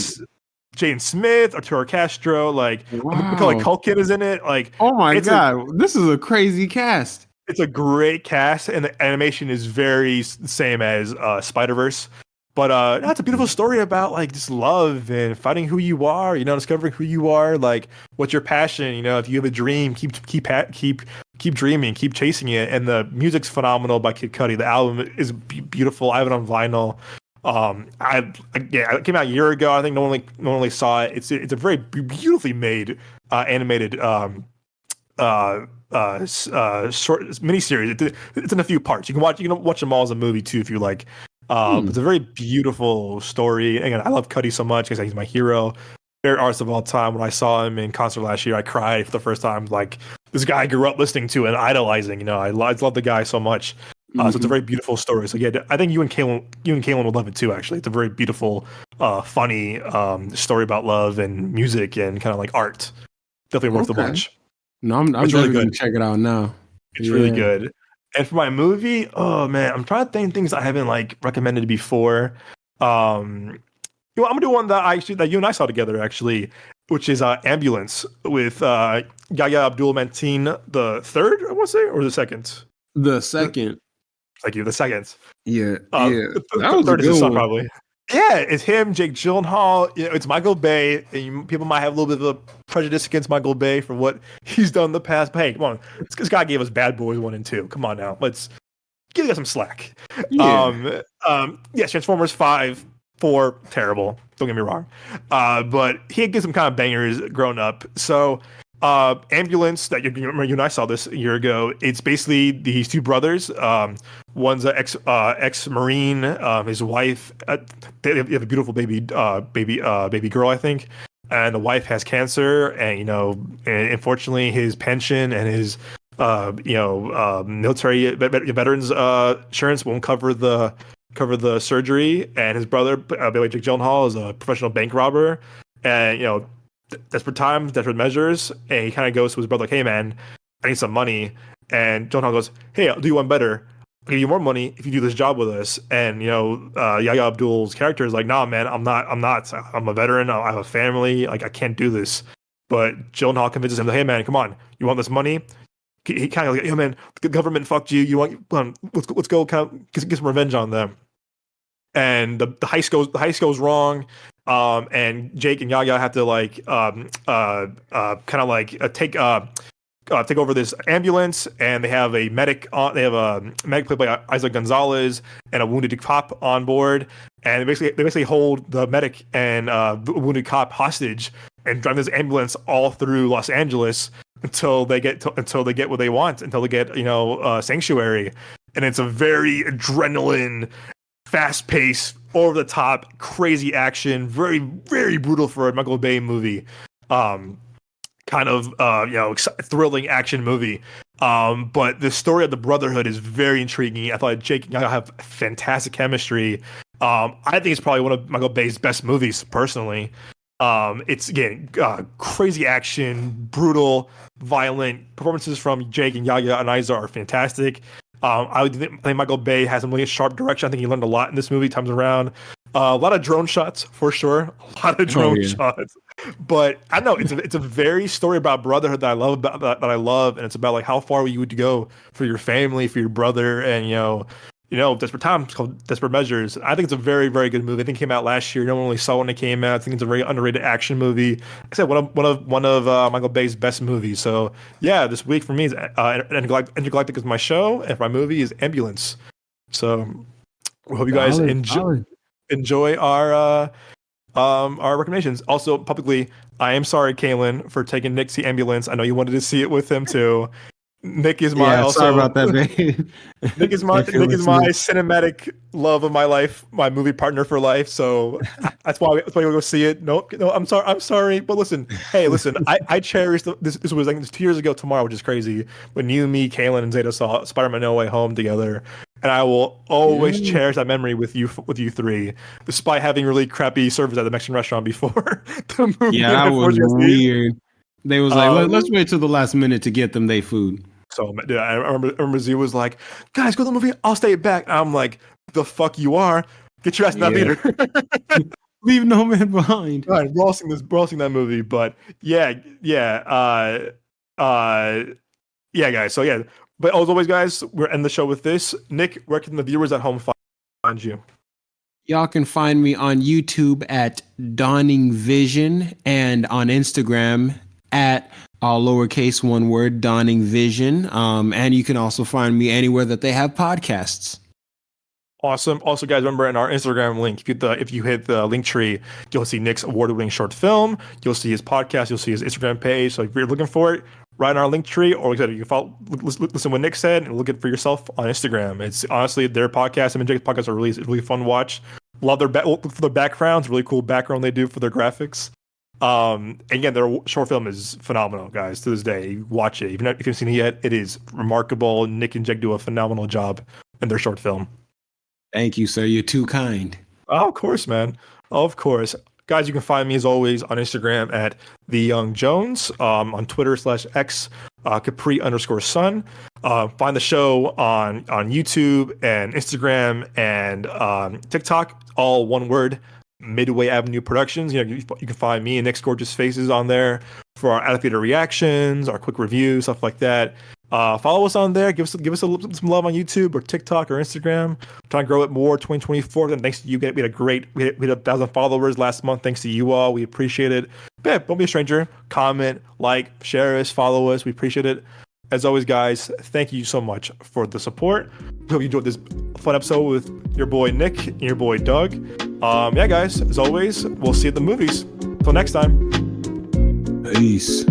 [SPEAKER 1] James Smith, Arturo Castro, like Macaulay
[SPEAKER 2] Wow.
[SPEAKER 1] Culkin is in it. Like
[SPEAKER 2] Oh my
[SPEAKER 1] it's a
[SPEAKER 2] God. This is a crazy cast.
[SPEAKER 1] it's a great cast, and the animation is very same as Spider-Verse. But no, it's a beautiful story about like just love and finding who you are. Discovering who you are. Like what's your passion. If you have a dream, keep dreaming, keep chasing it. And the music's phenomenal by Kid Cudi. The album is beautiful. I have it on vinyl. It came out a year ago. I think no one really saw it. It's a very beautifully made animated short miniseries. It's in a few parts. You can watch them all as a movie too if you like. But
[SPEAKER 2] Hmm.
[SPEAKER 1] it's a very beautiful story. Again, I love Cuddy so much because he's my hero, favorite artist of all time. When I saw him in concert last year, I cried for the first time. Like this guy I grew up listening to and idolizing. I love the guy so much. So it's a
[SPEAKER 2] Hmm.
[SPEAKER 1] very beautiful story. So yeah, I think you and Kaylin would love it too. Actually, it's a very beautiful, funny story about love and music and kind of like art. Definitely worth the
[SPEAKER 2] Okay.
[SPEAKER 1] watch.
[SPEAKER 2] No, I'm
[SPEAKER 1] It's really
[SPEAKER 2] definitely
[SPEAKER 1] good.
[SPEAKER 2] gonna check it out now.
[SPEAKER 1] It's really
[SPEAKER 2] Yeah.
[SPEAKER 1] good. And for my movie, oh man, I'm trying to think things I haven't like recommended before. Um, I'm gonna do one that you and I saw together actually, which is Ambulance with Yahya Abdul-Mateen the third, I want to say, or the second.
[SPEAKER 2] The
[SPEAKER 1] The,
[SPEAKER 2] second.
[SPEAKER 1] Thank you, the second.
[SPEAKER 2] Yeah. Yeah. That was a
[SPEAKER 1] Third is his
[SPEAKER 2] good
[SPEAKER 1] son,
[SPEAKER 2] one.
[SPEAKER 1] probably. Yeah, it's him, Jake Gyllenhaal. It's Michael Bay. And people might have a little bit of a prejudice against Michael Bay for what he's done in the past. But hey, come on, this guy gave us Bad Boys 1 and 2. Come on now, let's give us some slack.
[SPEAKER 2] Yeah.
[SPEAKER 1] Yes, Transformers 5, 4, terrible. Don't get me wrong. But he had some kind of bangers growing up. So, Ambulance, that you remember, you and I saw this a year ago. It's basically these two brothers. One's an ex Marine. His wife, they have a beautiful baby girl, I think. And the wife has cancer, and and unfortunately, his pension and his military veterans insurance won't cover the surgery. And his brother, Jake Gyllenhaal, is a professional bank robber, and desperate times, desperate measures, and he kind of goes to his brother, like, "Hey man, I need some money," and Gyllenhaal goes, "Hey, I'll do you one better. I'll give you more money if you do this job with us." And Yahya Abdul's character is like, "Nah, man, I'm not. I'm a veteran. I have a family. Like, I can't do this." But Gyllenhaal convinces him, "Hey, man, come on. You want this money?" He kind of like, "Yo, man, the government fucked you. You want? Let's go. Kind of get some revenge on them." And the heist goes wrong. And Jake and Yahya have to like kind of like take over this ambulance, and they have a medic played by Isaac Gonzalez and a wounded cop on board, and they basically hold the medic and wounded cop hostage and drive this ambulance all through Los Angeles until they get what they want, until they get sanctuary. And it's a very adrenaline, fast paced, over the top, crazy action, very very brutal for a Michael Bay movie. Um, Kind of thrilling action movie. But the story of the Brotherhood is very intriguing. I thought Jake and I have fantastic chemistry. I think it's probably one of Michael Bay's best movies personally. It's again crazy action, brutal, violent performances from Jake and Yahya and Isa are fantastic. I think Michael Bay has some really sharp direction. I think he learned a lot in this movie. Times around, a lot of drone shots for sure. A lot of
[SPEAKER 2] Oh
[SPEAKER 1] drone
[SPEAKER 2] yeah.
[SPEAKER 1] shots. But I don't know, it's a very story about brotherhood that I love, that I love, and it's about like how far you would go for your family, for your brother, and desperate times called Desperate Measures. I think it's a very very good movie. I think it came out last year. No one really saw it when it came out. I think it's a very underrated action movie. Like I said, one of Michael Bay's best movies. So yeah, this week for me is Intergalactic is my show, and my movie is Ambulance. So we hope you guys
[SPEAKER 2] Solid. Solid.
[SPEAKER 1] enjoy our recommendations. Also, publicly, I am sorry, Kaylin, for taking Nick to the ambulance. I know you wanted to see it with him too. Nick is my
[SPEAKER 2] Yeah,
[SPEAKER 1] also.
[SPEAKER 2] sorry about that, babe.
[SPEAKER 1] Nick is
[SPEAKER 2] If you're
[SPEAKER 1] my
[SPEAKER 2] listening.
[SPEAKER 1] cinematic love of my life, my movie partner for life. So that's why we go see it. No, I'm sorry, but listen, hey, listen, I cherish this was like 2 years ago tomorrow, which is crazy. When you, me, Kaylin, and Zeta saw Spider-Man No Way Home together, and I will always
[SPEAKER 2] Yeah.
[SPEAKER 1] cherish that memory with you three, despite having really crappy service at the Mexican restaurant before the movie,
[SPEAKER 2] Yeah,
[SPEAKER 1] and
[SPEAKER 2] that
[SPEAKER 1] I
[SPEAKER 2] was
[SPEAKER 1] forced you to see it.
[SPEAKER 2] weird. They was like, let's
[SPEAKER 1] Um,
[SPEAKER 2] wait till the last minute to get them their food.
[SPEAKER 1] So yeah, I remember Z was like, "Guys, go to the movie. I'll stay back." I'm like, "The fuck you are? Get your ass in that
[SPEAKER 2] Yeah.
[SPEAKER 1] theater."
[SPEAKER 2] Leave no man behind.
[SPEAKER 1] All right, we're all seeing that movie, but uh, yeah, guys. So yeah, but as always, guys, we're ending the show with this. Nick, where can the viewers at home find you?
[SPEAKER 2] Y'all can find me on YouTube at Dawning Vision and on Instagram at lowercase one word Dawning Vision. And you can also find me anywhere that they have podcasts.
[SPEAKER 1] Awesome. Also, guys, remember in our Instagram link, if you hit the link tree, you'll see Nick's award-winning short film. You'll see his podcast. You'll see his Instagram page. So if you're looking for it, right in our link tree, or like I said, you can listen to what Nick said and look it for yourself on Instagram. It's honestly their podcast and Jake's podcast are really fun to watch. Love look for their backgrounds, really cool background they do for their graphics. Again, their short film is phenomenal, guys. To this day, watch it. Even if you haven't seen it yet, it is remarkable. Nick and Jake do a phenomenal job in their short film.
[SPEAKER 2] Thank you, sir. You're too kind.
[SPEAKER 1] Oh, of course, man. Of course. Guys, you can find me as always on Instagram at The Young Jones, on Twitter /X, Capri_Sun. Find the show on YouTube and Instagram and TikTok, all one word, Midway Avenue Productions. You can find me and Nick's gorgeous faces on there for our out of theater reactions, our quick reviews, stuff like that. Follow us on there. Give us some love on YouTube or TikTok or Instagram. Trying to grow it more 2024. And thanks to you, we had 1,000 followers last month. Thanks to you all. We appreciate it. But yeah, don't be a stranger. Comment, like, share us, follow us. We appreciate it. As always, guys, thank you so much for the support. Hope you enjoyed this fun episode with your boy Nick and your boy Doug. Yeah, guys, as always, we'll see you at the movies. Until next time.
[SPEAKER 2] Peace.